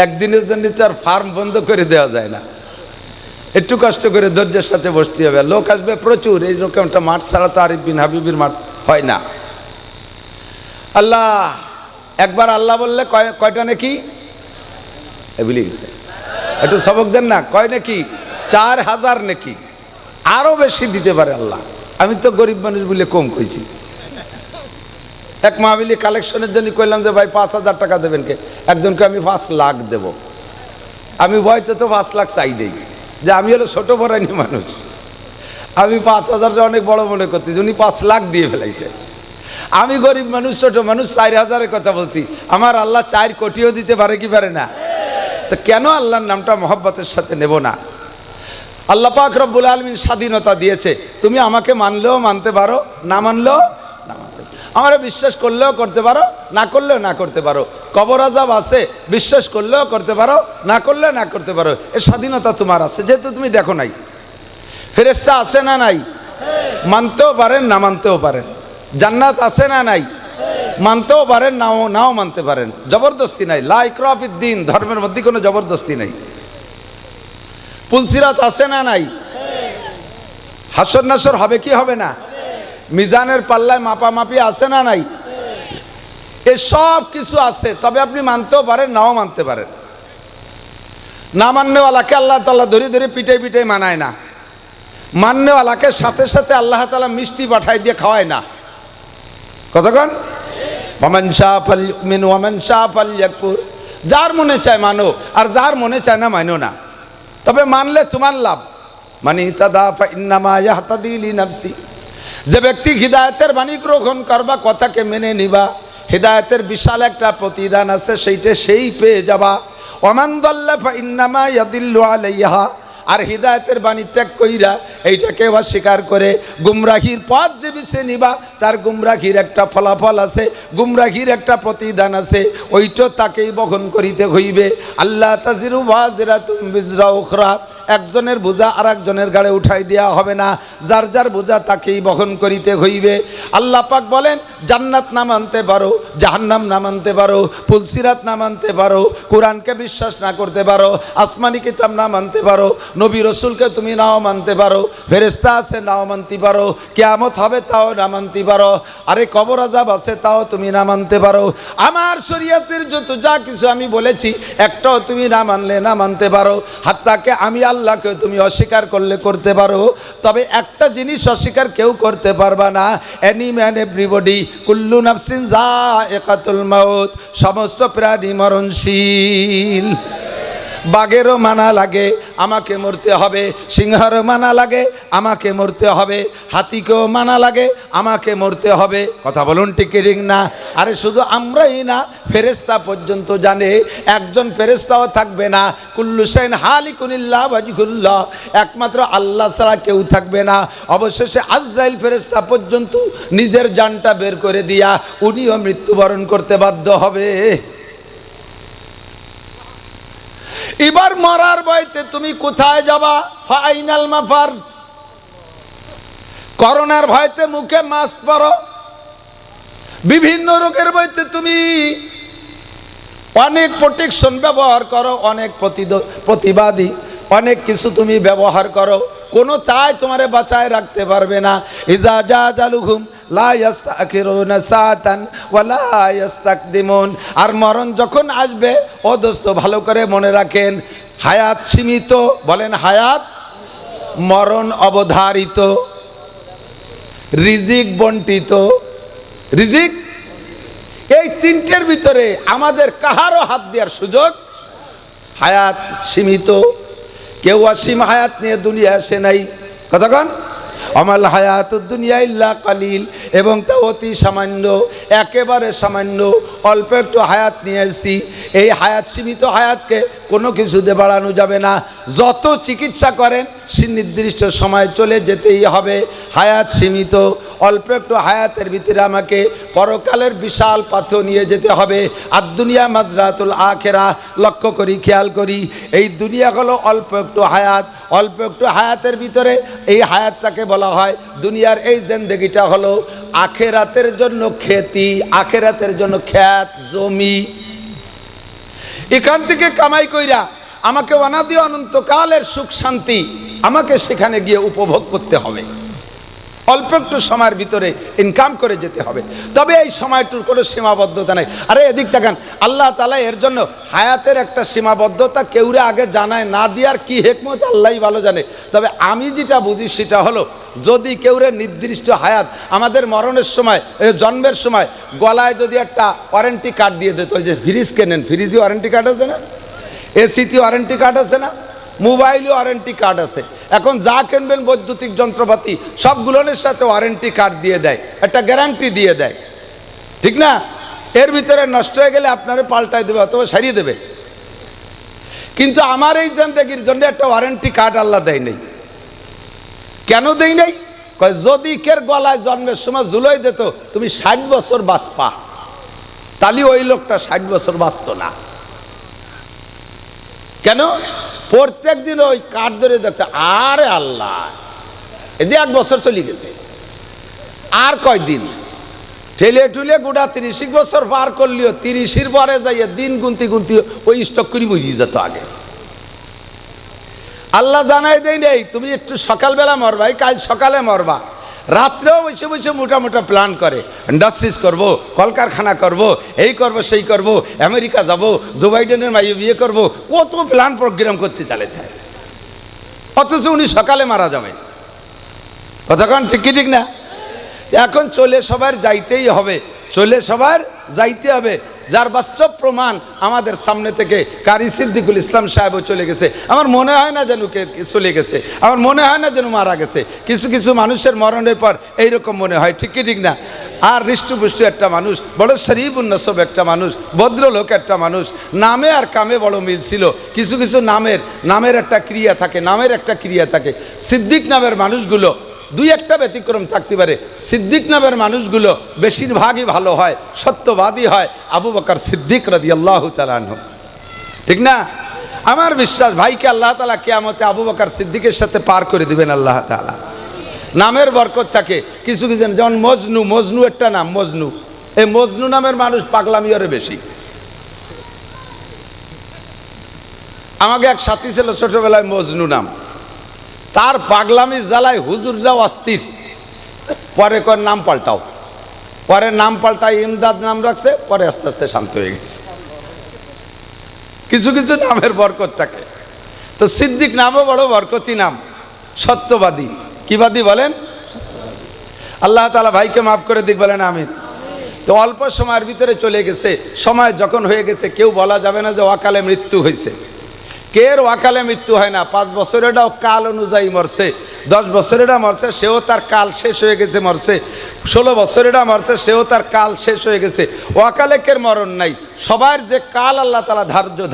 একদিনের জন্য তো আর ফার্ম বন্ধ করে দেওয়া যায় না, একটু কষ্ট করে ধৈর্যের সাথে বসতে হবে। লোক আসবে প্রচুর, এই রকম একটা মাঠ ছাড়া তো আরিফ বিন হাবিবের মাঠ হয় না। আল্লাহ একবার আল্লাহ বললে কয়টা নেকি ভুলে গেছে, একটু সবক দেন না, কয় নেকি? 4000 নেকি, আরো বেশি দিতে পারে আল্লাহ। আমি তো গরিব মানুষ বলে কম কইছি। এক মাহফিলে কালেকশনের জন্য কইলাম যে ভাই 5000 টাকা দেবেন কে? একজনকে আমি 5 লাখ দেব। আমি ভয়তে তো 5 লাখ চাই নেই, যে আমি হলো ছোট বড়াইনি মানুষ, আমি 5000 অনেক বড় মনে করতেছি, উনি 5 লাখ দিয়ে ফেলাইছে। আমি গরিব মানুষ, ছোট মানুষ, 4000-এর কথা বলছি। আমার আল্লাহ 4 কোটিও দিতে পারে কি পারে না? তো কেন আল্লাহর নামটা মহব্বতের সাথে নেব না? আল্লাহ পাক রব্বুল আলামিন স্বাধীনতা দিয়েছে, তুমি আমাকে মানলেও মানতে পারো, না মানলেও না মানতে পারো। আমরা বিশ্বাস করলেও করতে পারো, না করলেও না করতে পারো। কবর আযাব আছে, বিশ্বাস করলেও করতে পারো, না করলেও না করতে পারো। এর স্বাধীনতা তোমার আছে, যেহেতু তুমি দেখো নাই। ফেরেশতা আছে না নাই? মানতেও পারেন, না মানতেও পারেন। জান্নাত আছে না নাই? মানতেও পারেন, নাও মানতে পারেন। জবরদস্তি নাই, লা ইকরাহা ফিদ্দীন, ধর্মের মধ্যে কোনো জবরদস্তি নাই। পুলসিরাত আছে না নাই? হাসর নাসর হবে কি হবে না? মিজানের পাল্লায় মাপামাপি আছে না নাই? এ সব কিছু আছে, তবে আপনি মানতেও পারেন, নাও মানতে পারেন। না মাননেওয়ালাকে আল্লাহ তাআলা ধরে ধরে পিটাই পিটাই মানায় না, মাননেওয়ালাকে সাথে সাথে আল্লাহ তাআলা মিষ্টি পাঠাই দিয়ে খাওয়ায় না। কতক্ষণ? ওয়ামান শাআ ফালইউমিন ওয়া মান শাআ ফালইয়াকফুর। যার মনে চায় মানো, আর যার মনে চায় না মানো না। তবে মানলে তোমার লাভ। মান ইহতাদা ফাইন্নামা ইয়াহতাদি লিনাফসি। যে ব্যক্তি হিদায়াতের বাণী গ্রহণ করবা, কথাকে মেনে নিবা, হিদায়াতের বিশাল একটা প্রতিদান আছে, সেইটা সেই পেয়ে যাবা। ওয়ামান দাল্লা ফাইন্নামা ইয়াদিল্লু আলাইহা। আর হিদায়াতের বাণী ত্যাগ কইরা এইটাকে অস্বীকার করে গুমরাহির পথ যে বেছে নিবা, তার গুমরাহির একটা ফলাফল আছে, গুমরাহির একটা প্রতিদান আছে, ওইটা তাকেই বহন করিতে হইবে। আল্লাহ তাজিরু ওয়াজিরাতুম বিজরা উখরা। একজনের বোঝা আর একজনের ঘাড়ে উঠাই দেওয়া হবে না, যার যার বোঝা তাকেই বহন করিতে হইবে। আল্লাহ পাক বলেন, জান্নাত না মানতে পারো, জাহান্নাম না মানতে পারো, পুলসিরাত না মানতে পারো, কোরআনকে বিশ্বাস না করতে পারো, আসমানি কিতাব না মানতে পারো, নবী রসুলকে তুমি নাও মানতে পারো, ফেরেশতা আছে নাও মানতে পারো, কিয়ামত হবে তাও না মানতে পারো, আরে কবর আযাব আছে তাও তুমি না মানতে পারো। আমার শরীয়তের যত যা কিছু আমি বলেছি, একটাও তুমি না মানলে না মানতে পারো। হাত্তাকে আমি আল্লাহকে তুমি অস্বীকার করলে করতে পারো, তবে একটা জিনিস অস্বীকার কেউ করতে পারবা না, এনি ম্যান এভরিবডি, কুল্লু নাফসিন যায়কাতুল মাউত, সমস্ত প্রাণী মরণশীল। বাঘেরও মানা লাগে আমাকে মরতে হবে, সিংহেরও মানা লাগে আমাকে মরতে হবে, হাতিকেও মানা লাগে আমাকে মরতে হবে। কথা বলুন ঠিক ঠিক না? আরে শুধু আমরাই না, ফেরেশতা পর্যন্ত জানে। একজন ফেরেশতাও থাকবে না, কুল্লু শাইইন হালিকুন ইল্লা ওয়াজহুল্লাহ, একমাত্র আল্লাহ ছাড়া কেউ থাকবে না। অবশেষে আজরাইল ফেরেশতা পর্যন্ত নিজের জানটা বের করে দিয়া উনিও মৃত্যুবরণ করতে বাধ্য হবে। এবার মরার ভয়তে তুমি কোথায় যাবা? ফাইনাল মাফার। করোনার ভয়তে মুখে মাস্ক পরো, বিভিন্ন রোগের ভয়তে তুমি অনেক প্রোটেকশন ব্যবহার করো, অনেক প্রতিবাদী অনেক কিছু তুমি ব্যবহার করো। কোনো তাই তোমারে বাঁচায় রাখতে পারবে না। ইজা জাজালুহুম লা ইস্তাখিরুনা সাআতান ওয়া লা ইস্তাকদিমুন। আর মরণ যখন আসবে ও দোস্ত ভালো করে মনে রাখেন, হায়াত সীমিত, বলেন হায়াত, মরণ অবধারিত, রিজিক বন্টিত। রিজিক এই তিনটের ভিতরে আমাদের কাহারও হাত দেওয়ার সুযোগ। হায়াত সীমিত, কেউ অসীম হায়াত নিয়ে দুনিয়া আসে নাই। কতক্ষণ আমাল হায়াতুদ দুনিয়া ইল্লা কালিল, এবং তা অতি সামান্য, একেবারে সামান্য, অল্প একটু হায়াত নিয়ে আসছি। এই হায়াত সীমিত হায়াতকে কোনো কিছুতে বাড়ানো যাবে না। যত চিকিৎসা করেন সে নির্দিষ্ট সময় চলে যেতেই হবে। হায়াত সীমিত, অল্প একটু হায়াতের ভিতরে আমাকে পরকালের বিশাল পাথর নিয়ে যেতে হবে। আর দুনিয়া মাজরাতুল আখেরা, লক্ষ্য করি, খেয়াল করি, এই দুনিয়া হলো অল্প একটু হায়াত। অল্প একটু হায়াতের ভিতরে এই হায়াতটাকে বলা হয় দুনিয়ার এই জিন্দেগিটা হলো আখেরাতের জন্য খেতি, আখেরাতের জন্য ক্ষেত জমি। এখান থেকে কামাই কইরা আমাকে অনাদি অনন্তকালের সুখ শান্তি আমাকে সেখানে গিয়ে উপভোগ করতে হবে। অল্প একটু সময়ের ভিতরে ইনকাম করে যেতে হবে, তবে এই সময়টুর কোনো সীমাবদ্ধতা নেই। আরে এদিক দেখেন, আল্লাহ তাআলা এর জন্য হায়াতের একটা সীমাবদ্ধতা কেউরে আগে জানায় না দিয়ার কি হিকমত আল্লাহই ভালো জানে। তবে আমি যেটা বুঝি সেটা হলো, যদি কেউরে নির্দিষ্ট হায়াত আমাদের মরণের সময়, জন্মের সময় গলায় যদি একটা ওয়ারেন্টি কার্ড দিয়ে দিত, ওই যে ফ্রিজ কেনেন, ফ্রিজে ওয়ারেন্টি কার্ড আছে না, এসিতে ওয়ারেন্টি কার্ড আছে না, মোবাইলে ওয়ারেন্টি কার্ড আছে, এখন যা কিনবেন বৈদ্যুতিক যন্ত্রপাতি সবগুলোর সাথে ওয়ারেন্টি কার্ড দিয়ে দেয়, একটা গ্যারান্টি দিয়ে দেয়, ঠিক না? এর ভিতরে নষ্ট হয়ে গেলে আপনারা পাল্টাই দেবে অথবা সারিয়ে দেবে। কিন্তু আমার এই জিন্দেগির জন্য একটা ওয়ারেন্টি কার্ড আল্লাহ দেয় নাই। কেন দেয় নাই? যদি কের গলায় জন্মের সময় জুলোই দিত তুমি 60 বছর বাঁচপা, তাহলে ওই লোকটা 60 বছর বাঁচত না। কেন? প্রত্যেক দিন ওই কাঠ ধরে দেখতে, আরে আল্লাহ এদি 1 বছর চলে গেছে, আর কয়দিন, ঠেলে ঠুলে গোটা 30 বছর পার করলিও 30-এর পরে যাইয়ে দিন গুনতি গুনতি ওই স্টক করে বুঝিয়ে যেত আগে। আল্লাহ জানাই দেয় নেই তুমি একটু সকালবেলা মরবা, কাল সকালে মরবা, রাত্রেও বসে বসে মোটা মোটা প্ল্যান করে, ইন্ডাস্ট্রিজ করবো, কলকারখানা করবো, এই করবো সেই করবো, আমেরিকা যাবো, জো বাইডেনের মাইয়ে বিয়ে করবো, কত প্ল্যান প্রোগ্রাম করতে চালে যায়, অথচ উনি সকালে মারা যাবে। কতক্ষণ ঠিক কি ঠিক না? এখন চলে সবার যাইতেই হবে, চলে সবার যাইতে হবে। যার বাস্তব প্রমাণ আমাদের সামনে থেকে কারি সিদ্দিকুল ইসলাম সাহেবও চলে গেছে। আমার মনে হয় না যেন কে চলে গেছে, আমার মনে হয় না যেন মারা গেছে। কিছু কিছু মানুষের মরণের পর এইরকম মনে হয়, ঠিক কি ঠিক না? আর হৃষ্টপুষ্ট একটা মানুষ, বড় শরীফুন নসব একটা মানুষ, ভদ্রলোক একটা মানুষ, নামে আর কামে বড় মিল ছিল। কিছু কিছু নামের একটা ক্রিয়া থাকে, নামের একটা ক্রিয়া থাকে। সিদ্দিক নামের মানুষগুলো দুই একটা ব্যতিক্রম থাকতে পারে, সিদ্দিক নামের মানুষগুলো বেশিরভাগই ভালো হয়, সত্যবাদী হয়। আবু বকর সিদ্দিক রাদিয়াল্লাহু তাআলা আনহু, ঠিক না? আমার বিশ্বাস ভাইকে আল্লাহ তাআলা কিয়ামতে আবু বকর সিদ্দিকের সাথে পার করে দিবেন আল্লাহ তাআলা। নামের বরকত থাকে। কিছু কিছু যেমন মজনু একটা নাম, মজনু, এই মজনু নামের মানুষ পাগলামি ওরে বেশি। আমাকে এক সাথী ছিল ছোটবেলায় মজনু নাম, তার পাগলামি জ্বালায় হুজুররাও অস্থির, পরে কর নাম পাল্টাও, পরে নাম পাল্টায় ইমদাদ নাম রাখছে, পরে আস্তে আস্তে শান্ত হয়ে গেছে। কিছু কিছু নামের বরকত থাকে। তো সিদ্দিক নামও বড় বরকতি নাম, সত্যবাদী। কি বাদী বলেন? সত্যবাদী। আল্লাহ তাআলা ভাইকে মাফ করে দিক, বলেন আমিন। তো অল্প সময়ের ভিতরে চলে গেছে। সময় যখন হয়ে গেছে কেউ বলা যাবে না যে অকালে মৃত্যু হয়েছে। কের ওয়াকালে মৃত্যু হয় না। 5 বছরেরটাও কাল অনুযায়ী মরছে, 10 বছরেরটা মরছে, সেও তার কাল শেষ হয়ে গেছে মরছে, 16 বছরেরটা মরছে, সেও তার কাল শেষ হয়ে গেছে। ওয়াকালে কের মরণ নাই। সবার যে কাল আল্লাহ তাআলা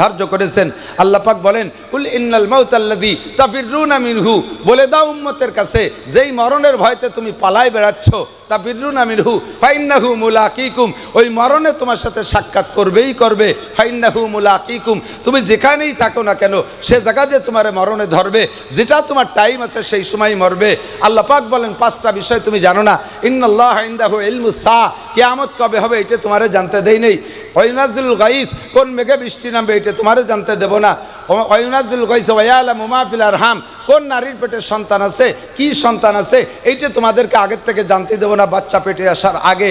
ধার্য করেছেন, আল্লাহ পাক বলেন কুল ইন্নাল মাউতাল্লাযী তাফিরুনা মিনহু, বলে দাও উম্মতের কাছে যেই মরণের ভয়তে তুমি পালাই বেড়াচ্ছ, তাফিরুনা মিনহু ফাইন্নাহু মুলাকিকুম, ওই মরণে তোমার সাথে সাক্ষাৎ করবেই করবে। ফাইন্নাহু মুলাকিকুম, তুমি যেখানেই থাকো না কেন সে জায়গা যে তোমার মরণে ধরবে, যেটা তোমার টাইম আছে সেই সময় মরবে। আল্লাহ পাক বলেন 5টা বিষয় তুমি জানো না। ইন্নাল্লাহা ইনদাহু ইলমুস সাআ, কিয়ামত কবে হবে এটা তোমারে জানতে দেই নেই। ওয়াইনাজুল গাইস, কোন মেঘে বৃষ্টি নামবে এটা তোমারও জানতে দেব না। ওয়াইনাজুল গাইস ওয়ায়ালামু মা ফিল আরহাম, কোন নারীর পেটে সন্তান আছে, কি সন্তান আছে, এইটা তোমাদেরকে আগের থেকে জানতে দেব না বাচ্চা পেটে আসার আগে।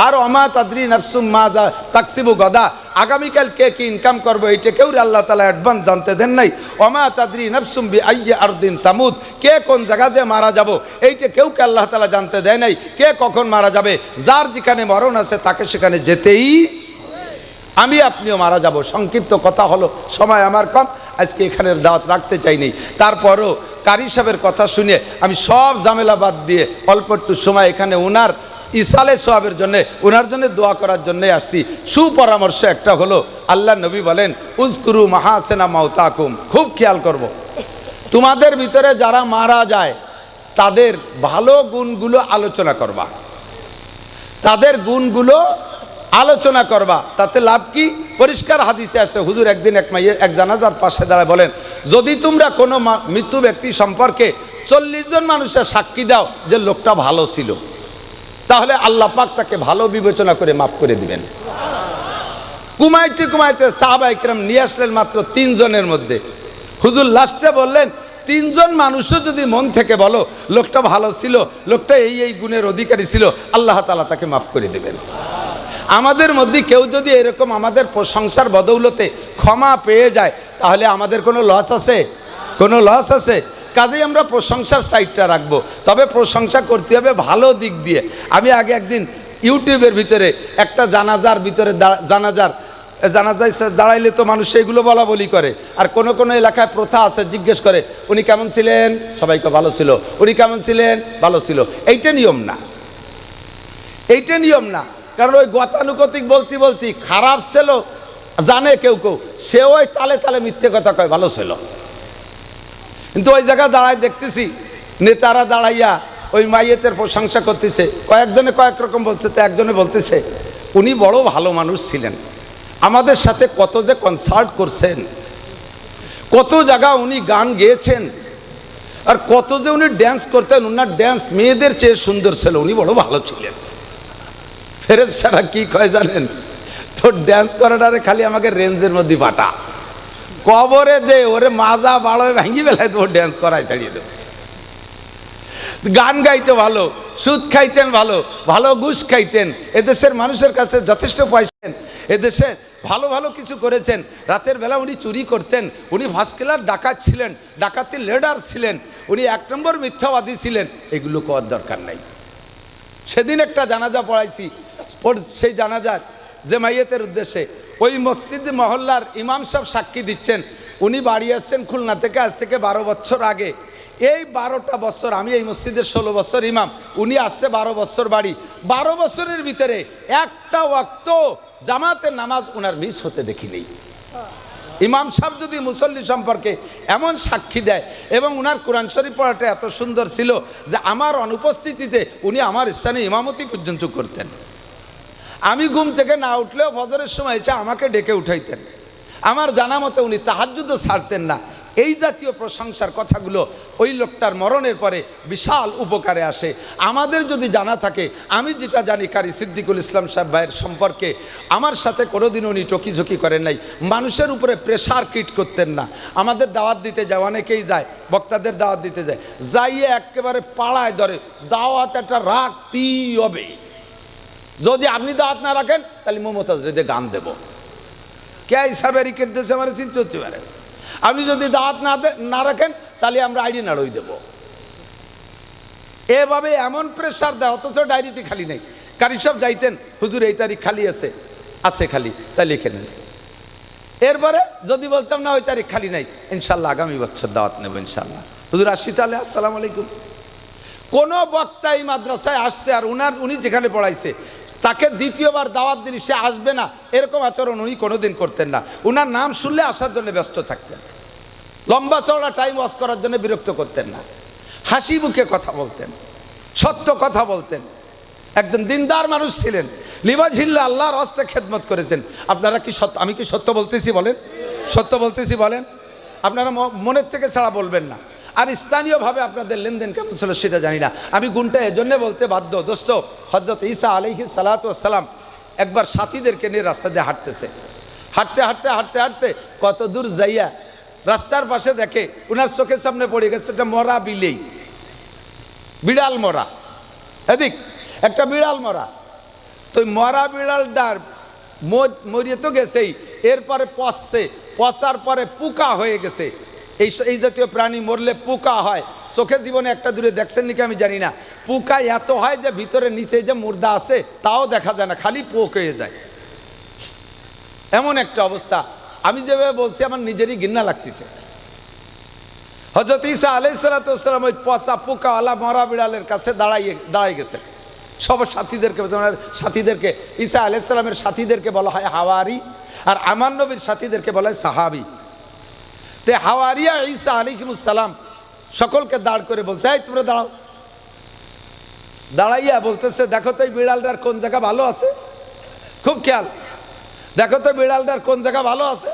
আর ওমা তাদরি নাফসুম মা যা তাকসিবু গদা, আগামীকাল কে কি ইনকাম করবো এইটা কেউ আল্লাহ তাআলা অ্যাডভান্স জানতে দেন নাই। ওমা তাদরি নাফসুম বিআইয়ি আরদিন তামুত, কে কোন জায়গা যে মারা যাব এইটা কেউকে আল্লাহ তাআলা জানতে দেয় নাই, কে কখন মারা যাবে। যার যেখানে মরণ আছে তাকে সেখানে যেতেই, আমি আপনিও মারা যাব। সংক্ষিপ্ত কথা হলো, সময় আমার কম, আজকে এখানের দাওয়াত রাখতে চাইনি। তারপরও কারি সাহেবের কথা শুনে আমি সব ঝামেলা বাদ দিয়ে অল্প একটু সময় এখানে ওনার ইসালে সোয়াবের জন্য, ওনার জন্য দোয়া করার জন্য আসছি। সুপরামর্শ একটা হলো, আল্লাহ নবী বলেন উজকুরু মাহাসেনা মাউতাকুম, খুব খেয়াল করব। তোমাদের ভিতরে যারা মারা যায় তাদের ভালো গুণগুলো আলোচনা করবা, তাদের গুণগুলো আলোচনা করবা। তাতে লাভ কি? পরিষ্কার হাদিসে আসে, হুজুর একদিন এক জানাজার পাশে দাঁড়ায় বলেন, যদি তোমরা কোনো মৃত্যু ব্যক্তি সম্পর্কে 40 জন মানুষের সাক্ষী দাও যে লোকটা ভালো ছিল, তাহলে আল্লাহ পাক তাকে ভালো বিবেচনা করে মাফ করে দিবেন। কুমাইতে কুমাইতে সাহাবায়ে কেরাম নিয়ে আসলেন মাত্র 3 জনের মধ্যে। হুজুর লাস্টে বললেন, 3 জন মানুষও যদি মন থেকে বলো লোকটা ভালো ছিল, লোকটা এই এই গুণের অধিকারী ছিল, আল্লাহ তাআলা তাকে মাফ করে দেবেন। আমাদের মধ্যে কেউ যদি এরকম আমাদের প্রশংসার বদৌলতে ক্ষমা পেয়ে যায়, তাহলে আমাদের কোনো লস আছে? কোনো লস আছে? কাজেই আমরা প্রশংসার সাইডটা রাখবো, তবে প্রশংসা করতে হবে ভালো দিক দিয়ে। আমি আগে একদিন ইউটিউবের ভিতরে একটা জানাজার ভিতরে জানাজায় দাঁড়াইলে তো মানুষ সেগুলো বলা বলি করে, আর কোনো কোনো এলাকায় প্রথা আছে, জিজ্ঞেস করে উনি কেমন ছিলেন, সবাইকে ভালো ছিল, উনি কেমন ছিলেন, ভালো ছিল। এইটা নিয়ম না, এইটা নিয়ম না। কারণ ওই গতানুগতিক বলতে খারাপ ছিল জানে কেউ কেউ, সে ওই তালে তালে মিথ্যে কথা কয় ভালো ছিল। কিন্তু ওই জায়গায় দাঁড়ায় দেখতেছি নেতারা দাঁড়াইয়া ওই মাইয়েতের প্রশংসা করতেছে, কয়েকজনে কয়েক রকম বলছে। তো একজনে বলতেছে উনি বড় ভালো মানুষ ছিলেন, আমাদের সাথে কত যে কনসার্ট করছেন, কত জায়গা উনি গান গেয়েছেন, আর কত যে উনি ড্যান্স করতেন, উনার ড্যান্স মেয়েদের চেয়ে সুন্দর ছিল, উনি বড় ভালো ছিলেন। ফেরেশতারা কি কয় জানেন? তোর ড্যান্স করাটারে খালি আমাকে রেঞ্জের মধ্যে পাঠা, কবরে দে, ওরে মাজা বাড়ায় ভাঙ্গি বেলায় তোর ড্যান্স করায় ছাড়িয়ে দেব। গান গাইতে ভালো, সুদ খাইতেন ভালো, ভালো ঘুষ খাইতেন, এদেশের মানুষের কাছে যথেষ্ট পয়সা, এদেশে ভালো ভালো কিছু করেছেন। রাতের বেলা উনি চুরি করতেন, উনি ফার্স্ট ক্লাস ডাকাত ছিলেন, ডাকাতি লিডার ছিলেন, উনি 1 নম্বর মিথ্যাবাদী ছিলেন। এগুলো করার দরকার নাই। সেদিন একটা জানাজা পড়াইছি, সেই জানাজার যে মাইয়েতের উদ্দেশ্যে ওই মসজিদ মহল্লার ইমাম সাহেব সাক্ষী দিচ্ছেন। উনি বাড়ি আসছেন খুলনা থেকে, আজ থেকে 12 বছর আগে। এই 12টা বছর আমি এই মসজিদের 16 বছর ইমাম, উনি আসছে 12 বছর বাড়ি। 12 বছরের ভিতরে একটা ওয়াক্ত জামাতের নামাজ উনার মিস হতে দেখিনি। ইমাম সাহেব যদি মুসল্লি সম্পর্কে এমন সাক্ষী দেয়, এবং উনার কোরআন শরীফ পড়াটা এত সুন্দর ছিল যে আমার অনুপস্থিতিতে উনি আমার স্থানে ইমামতি পর্যন্ত করতেন। আমি ঘুম থেকে না উঠলেও ফজরের সময় এসে আমাকে ডেকে উঠাইতেন। আমার জানা মতে উনি তাহাজ্জুদও ছাড়তেন না। এই জাতীয় প্রশংসার কথাগুলো ওই লোকটার মরণের পরে বিশাল উপকারে আসে। আমাদের যদি জানা থাকে, আমি যেটা জানি কারি সিদ্দিকুল ইসলাম সাহেব ভাইয়ের সম্পর্কে, আমার সাথে কোনোদিন উনি টকিঝকি করেন নাই, মানুষের উপরে প্রেশার ক্রিয়েট করতেন না। আমাদের দাওয়াত দিতে যায়, অনেকেই যায়, বক্তাদের দাওয়াত দিতে যায়, যাইয়ে একেবারে পাড়ায় ধরে দাওয়াত একটা রাখতেই হবে। যদি আপনি দাওয়াত না রাখেন তাহলে মমতাজ রেদে গান দেব, কে হিসাবে রিকেট দেশে আমার চিন্তা হতে পারে। আপনি যদি দাওয়াত না রাখেন তাহলে আমরা আইডি নাড়ই দেব। এভাবে এমন প্রেশার দেয়, অথচ ডায়েরিতে খালি নেই। কারি সাহেব যাইতেন, হুজুর এই তারিখ খালি আছে খালি, তাই লিখে নেন। এরপরে যদি বলতাম না ওই তারিখ খালি নাই, ইনশাল্লাহ আগামী বছর দাওয়াত নেব ইনশাল্লাহ। হুজুর আসছি তাহলে, আসসালামু আলাইকুম। কোনো বক্তা এই মাদ্রাসায় আসছে আর উনি যেখানে পড়াইছে তাকে দ্বিতীয়বার দাওয়াত দিলে সে আসবে না, এরকম আচরণ উনি কোনোদিন করতেন না। উনার নাম শুনলে আসার জন্য ব্যস্ত থাকতেন, লম্বা চওড়া টাইম ওয়াশ করার জন্য বিরক্ত করতেন না, হাসি মুখে কথা বলতেন, সত্য কথা বলতেন। একজন দিনদার মানুষ ছিলেন, লিবাজিল্লা আল্লাহর হস্তে খেদমত করেছেন। আপনারা কি সত্য, আমি কি সত্য বলতেছি বলেন? সত্য বলতেছি বলেন? আপনারা মনের থেকে ছাড়া বলবেন না। আর স্থানীয়ভাবে আপনাদের লেনদেন কেমন ছিল সেটা জানি না, আমি গুণটা এজন্য বলতে বাধ্য। দোস্ত, হযরত ঈসা আলাইহিস সালাতু ওয়াস সালাম একবার সাথীদেরকে নিয়ে রাস্তা দিয়ে হাঁটতেছে, হাঁটতে হাঁটতে হাঁটতে হাঁটতে কত দূর যাইয়া রাস্তার পাশে দেখে ওনার চোখের সামনে পড়ে গেছে একটা মরা বিলেই, বিড়াল মরা, এদিক একটা বিড়াল মরা। তো মরা বিড়ালটার মরিয়ে তো গেছেই, এরপরে পচছে, পচার পরে পোকা হয়ে গেছে। এই জাতীয় প্রাণী মরলে পোকা হয়, চোখে জীবনে একটা দূরে দেখছেন নাকি আমি জানি না। পোকা এত হয় যে ভিতরে নিচে যে মুর্দা আছে তাও দেখা যায় না, খালি পোক হয়ে যায়, এমন একটা অবস্থা। আমি যেভাবে বলছি আমার নিজেরই ঘৃণা লাগতেছে। হযরত ঈসা আলাইহিস সালাম ওই পচা পোকাওয়ালা মরা বিড়ালের কাছে দাঁড়াই গেছে। সব সাথীদেরকে ঈসা আলাইহিস সালামের সাথীদেরকে বলা হয় হাওয়ারি, আর আমার নবীর সাথীদেরকে বলা হয় সাহাবী। তে হাওয়ারিয়া ঈসা আলাইহিস সালাম সকলকে দাঁড় করে বলছে, এই তোমরা দাঁড়াও। দাঁড়াইয়া বলতেছে, দেখো তো এই বিড়ালটার কোন জায়গা ভালো আছে, খুব খেয়াল, দেখো তো বিড়ালটার কোন জায়গা ভালো আছে।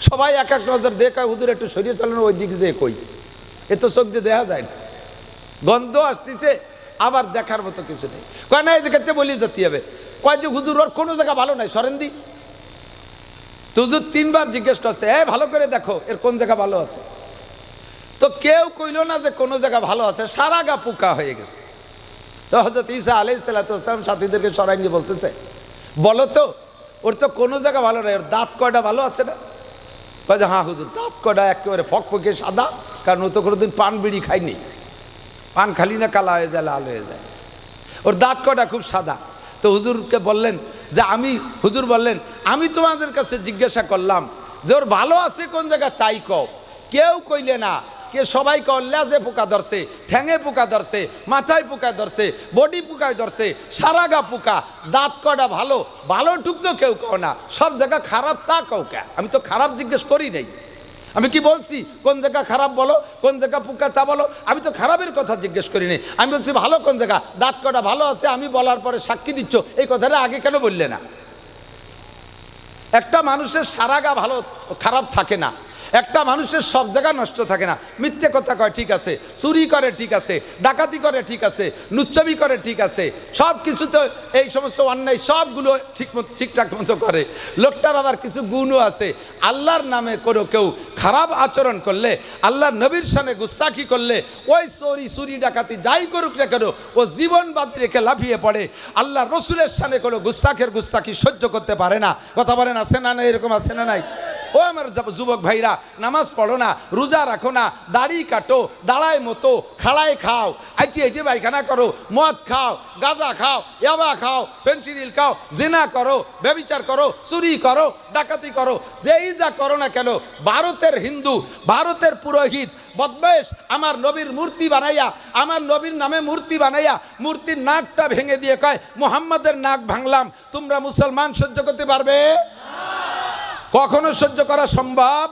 সবাই এক এক নজর দেখে, হুজুর একটু সরিয়ে চালানো, ওই দিক দিয়ে কই, এ তো চোখ দিয়ে দেখা যায় না, গন্ধ আসতেছে, আবার দেখার মতো কিছু নেই। কয় না এই জায়গাতে বলি যেতে হবে, কয় যে হুজুর ওর কোনো জায়গা ভালো নাই, সরেন দি। তো হুজুর তিনবার জিজ্ঞেস করছে, ভালো করে দেখো এর কোন জায়গা ভালো আছে। তো কেউ কইল না যে কোনো জায়গা ভালো আছে, সারা গা পোকা হয়ে গেছে। তো হযরত ঈসা আলাইহিস সালাম সাথীদেরকে সরাই নিয়ে বলতেছে, বলো তো ওর তো কোনো জায়গা ভালো নাই, ওর দাঁত কয়টা ভালো আছে না? কয় যে হ্যাঁ হুজুর, দাঁত কয়টা একেবারে ফকফকে সাদা, কারণ ও তো কোনোদিন পান বিড়ি খায়নি, পান খালি না কালা হয়ে যায়, লাল হয়ে যায়, ওর দাঁত কয়টা খুব সাদা। তো হুজুরকে বললেন যে হুজুর বললেন আমি তোমাদের কাছে জিজ্ঞাসা করলাম যে ওর ভালো আছে কোন জায়গা, তাই কও। কেউ কইলে না, কে সবাই কও লেজে পোকা ধরছে, ঠ্যাঙে পোকা ধরছে, মাথায় পোকা ধরছে, বডি পোকায় ধরছে, সারা গা পোকা, দাঁত কয়টা ভালো, ভালো টুক তো কেউ কও না, সব জায়গা খারাপ তা কও কে? আমি তো খারাপ জিজ্ঞেস করি নাই, আমি কি বলছি কোন জায়গা খারাপ বলো, কোন জায়গা পোকা তা বলো, আমি তো খারাপের কথা জিজ্ঞেস করি নাই। আমি বলছি ভালো কোন জায়গা, দাঁত কয়টা ভালো আছে, আমি বলার পরে সাক্ষী দিচ্ছ, এই কথাটা আগে কেন বললে না? একটা মানুষের সারা গা ভালো খারাপ থাকে না, একটা মানুষের সব জায়গা নষ্ট থাকে না। মিথ্যে কথা কয় ঠিক আছে, চুরি করে ঠিক আছে, ডাকাতি করে ঠিক আছে, লুচ্চামি করে ঠিক আছে, সব কিছু তো এই সমস্ত অন্যায় সবগুলো ঠিকঠাক মতো করে। লোকটার আবার কিছু গুণও আছে। আল্লাহর নামে কোনো কেউ খারাপ আচরণ করলে, আল্লাহর নবীর সামনে গুস্তাখি করলে, ওই চুরি ডাকাতি যাই করুক না কেন, ও জীবন বাজি রেখে লাফিয়ে পড়ে। আল্লাহ রসুলের সামনে কোনো গুস্তাখি সহ্য করতে পারে না। কথা বলেন আছে না? এরকম আছে না নাই? ও আমার যুবক ভাইরা, নামাজ পড়ো না, রোজা রাখো না, দাড়ি কাটো, দাঁড়ায় মতো, খাড়ায় খাও, আইটি পায়খানা করো, মদ খাও, গাঁজা খাও, ইয়াবা খাও, পেনসিডিল খাও, জিনা করো, ব্যভিচার করো, চুরি করো, ডাকাতি করো, যেই যা করো না কেন, ভারতের হিন্দু, ভারতের পুরোহিত বদমাইশ আমার নবীর মূর্তি বানাইয়া, আমার নবীর নামে মূর্তি বানাইয়া, মূর্তির নাকটা ভেঙে দিয়ে কয় মুহাম্মাদের নাক ভাঙলাম। তোমরা মুসলমান সহ্য করতে পারবে? কখনো সহ্য করা সম্ভব?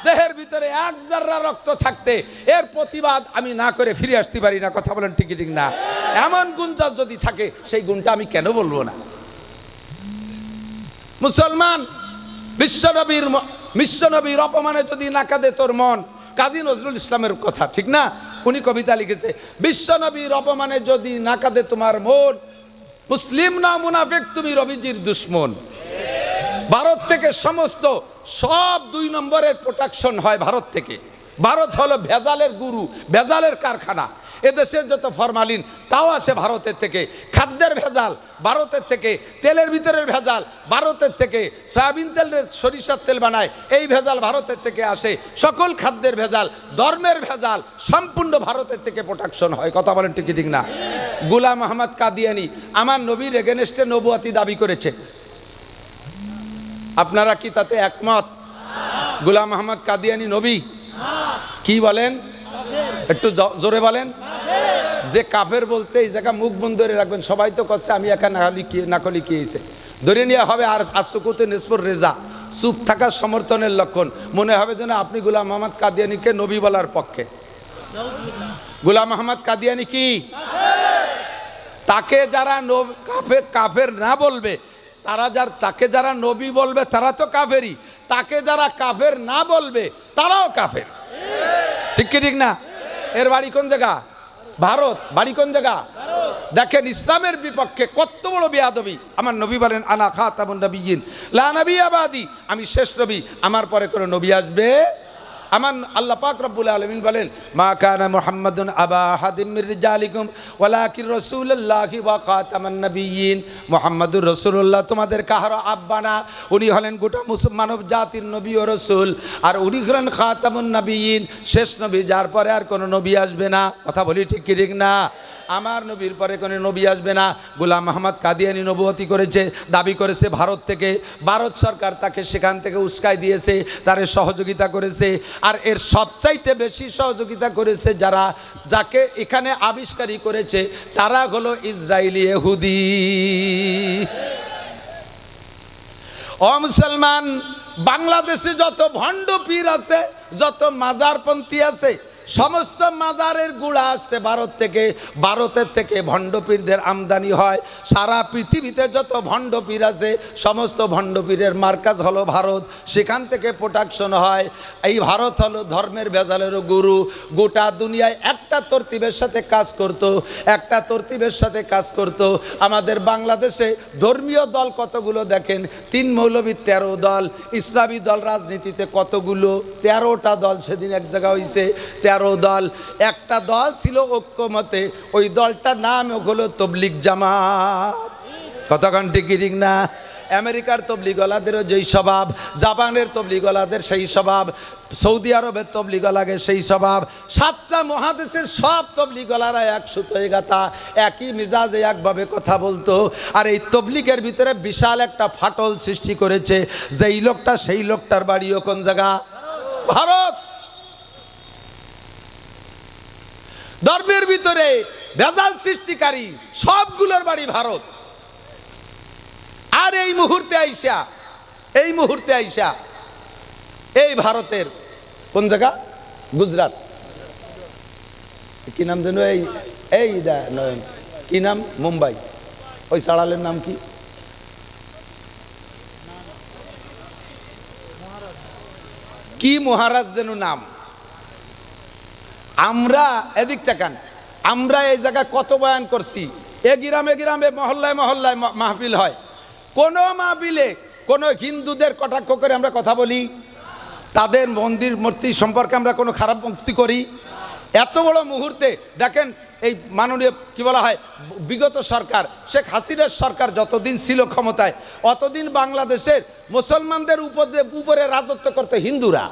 দেহের ভিতরে এক জাররা রক্ত থাকতে এর প্রতিবাদ আমি না করে ফিরে আসতে পারি না। কথা বলেন ঠিক ঠিক না? এমন গুণ যদি থাকে সেই গুণটা আমি কেন বলবো না? মুসলমান, বিশ্বনবীর অপমানে যদি না কাঁদে তোর মন, কাজী নজরুল ইসলামের কথা, ঠিক না? উনি কবিতা লিখেছে, বিশ্বনবীর অপমানে যদি না কাঁদে তোমার মন, মুসলিম না মুনাফিক তুমি রবিজির দুশ্মন। ভারত থেকে সমস্ত সব 2 নম্বরের প্রোটেকশন হয় ভারত থেকে। ভারত হলো ভেজালের গুরু, ভেজালের কারখানা। এদেশের যত ফরমালিন তাও আসে ভারতের থেকে, খাদ্যের ভেজাল ভারতের থেকে, তেলের ভিতরের ভেজাল ভারতের থেকে, সয়াবিন তেলের সরিষার তেল বানায় এই ভেজাল ভারতের থেকে আসে, সকল খাদ্যের ভেজাল, ধর্মের ভেজাল সম্পূর্ণ ভারতের থেকে প্রোটেকশন হয়। কথা বলেন ঠিক ঠিক না? গোলাম আহমদ কাদিয়ানি আমার নবীর এগেনস্টে নবুয়তি দাবি করেছে, আপনারা কি তাতে একমত? গোলাম আহমদ কাদিয়ানি নবী? কি বলেন? একটু জোরে বলেন। যে কাফের বলতে এই জায়গা মুখ বন্ধ করে রাখবেন। সবাই তো করছে আমি একা নাকলি কি হয়েছে, ধরে নেওয়া হবে আর আসুকুতে নিসপুর রেজা, চুপ থাকার সমর্থনের লক্ষণ। মনে হবে যেন আপনি গোলাম আহমদ কাদিয়ানিকে নবী বলার পক্ষে। গোলাম আহমদ কাদিয়ানি কি? তাকে যারা কাফের না বলবে, তাকে যারা নবী বলবে তারা তো কাফেরই, তাকে যারা কাফের না বলবে তারাও কাফের। ঠিক কি ঠিক না? এর বাড়ি কোন জায়গা? ভারত। বাড়ি কোন জায়গা? দেখেন ইসলামের বিপক্ষে কত বড় বেয়াদবি। আমার নবী বলেন আনা খাতামুন নবিয়্যিন লা নবিয়্যা বাদি, আমি শেষ নবী, আমার পরে কোনো নবী আসবে। আমার আল্লাহ পাক রব্বুল আলামিন বলেন মা কানা মুহাম্মাদুন আবা আহাদিম মির রিজালিকুম ওয়ালাকিন রাসূলুল্লাহি ওয়া খাতামান নবিয়্যিন, মুহাম্মাদুর রাসূলুল্লাহ তোমাদের কাহারো আব্বা না, উনি হলেন গোটা মানব জাতির নবী ও রাসূল, আর উনি হলেন খাতামুন নবিয়্যিন, শেষ নবী, যার পরে আর কোনো নবী আসবে না। কথা বলি ঠিক কি ঠিক না? আমার নবীর পরে কোনো নবী আসবে না। গোলাম মোহাম্মদ কাদিয়ানী নবুয়তি করেছে, দাবি করেছে ভারত থেকে, ভারত সরকার তাকে সেখান থেকে উস্কাই দিয়েছে, তারে সহযোগিতা করেছে। আর এর সবচাইতে বেশি সহযোগিতা করেছে যারা, যাকে এখানে আবিষ্কারই করেছে, তারা হলো ইসরায়েলি ইহুদি। ও মুসলমান, বাংলাদেশে যত ভণ্ড পীর আছে, যত মাজারপন্থী আছে, সমস্ত মাজারের গুড়া আসছে ভারত থেকে। ভারতের থেকে ভণ্ডপীরদের আমদানি হয়। সারা পৃথিবীতে যত ভণ্ডপীর আছে, সমস্ত ভণ্ডপীরের মার্কাজ হলো ভারত, সেখান থেকে প্রোডাকশন হয়। এই ভারত হলো ধর্মের ভেজালেরও গুরু। গোটা দুনিয়ায় একটা তরতিবের সাথে কাজ করত, একটা তরতিবের সাথে কাজ করত। আমাদের বাংলাদেশে ধর্মীয় দল কতগুলো দেখেন, 3 মৌলবী 13 দল, ইসলামী দল রাজনীতিতে কতগুলো, 13টা দল সেদিন এক জায়গা হয়েছে, 13 দল। একটা দল ছিল ঐক্যমতে, ওই দলটার নাম হলো তবলিগ জামাত। কতক্ষণ ঠিক ঠিক না? আমেরিকার তবলিগলাদেরও যেই স্বভাব, জাপানের তবলিগলাদের সেই স্বভাব, সৌদি আরবের তবলিগলাদের সেই স্বভাব, 7টা মহাদেশের সব তবলিগলারা এক সুতোয় গাঁথা, একই মিজাজে একভাবে কথা বলতো। আর এই তবলিগের ভিতরে বিশাল একটা ফাটল সৃষ্টি করেছে। যেই লোকটা, সেই লোকটার বাড়িও কোন জায়গা? ভারত। ধর্মের ভিতরে ভেজাল সৃষ্টিকারী সবগুলোর বাড়ি ভারত। আর এই মুহূর্তে আইসা এই ভারতের কোন জায়গা? গুজরাট। কি নাম যেন? এই কি নাম? মুম্বাই। ওই সাড়ালের নাম কি? কি মহারাজ যেন নাম। আমরা এদিক তাকান, আমরা এই জায়গায় কত বয়ান করছি, এ গ্রামে গ্রামে মহল্লায় মহল্লায় মাহফিল হয়। কোন মাহফিলে কোন হিন্দুদের কটাক্ষ করে আমরা কথা বলি? তাদের মন্দির মূর্তি সম্পর্কে আমরা কোনো খারাপ মুক্তি করি? এত বড় মুহূর্তে দেখেন, এই মাননীয় কি বলা হয়, বিগত সরকার, শেখ হাসিনার সরকার যতদিন ছিল ক্ষমতায়, অতদিন বাংলাদেশের মুসলমানদের উপরে রাজত্ব করতে হিন্দুরা।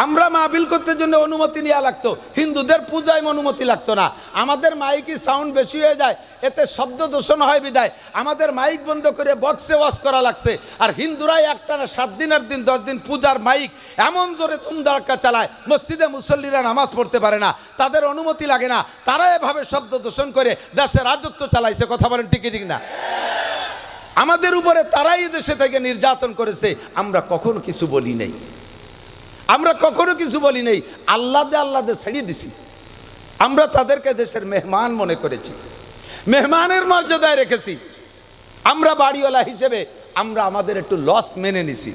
আমরা মাহফিল করতে জন্য অনুমতি নেওয়া লাগতো, হিন্দুদের পূজায় অনুমতি লাগতো না। আমাদের মাইকি সাউন্ড বেশি হয়ে যায়, এতে শব্দ দূষণ হয় বিদায় আমাদের মাইক বন্ধ করে বক্সে ওয়াজ করা লাগছে। আর হিন্দুরাই একটানা 7 দিন 8 দিন 10 দিন পূজার মাইক এমন জোরে ধুমধাড়াক্কা চালায়, মসজিদে মুসল্লিরা নামাজ পড়তে পারে না, তাদের অনুমতি লাগে না। তারা এভাবে শব্দ দূষণ করে দেশে রাজত্ব চালাইছে। কথা বলেন ঠিক ঠিক না? আমাদের উপরে তারাই দেশে থেকে নির্যাতন করেছে, আমরা কখনো কিছু বলি নাই। আমরা কখনো কিছু বলি নেই, আল্লাহ দে ছাড়িয়ে দিছি। আমরা তাদেরকে দেশের মেহমান মনে করেছি, মেহমানের মর্যাদায় রেখেছি। আমরা বাড়িওয়ালা হিসেবে আমরা আমাদের একটু লস মেনে নিছি।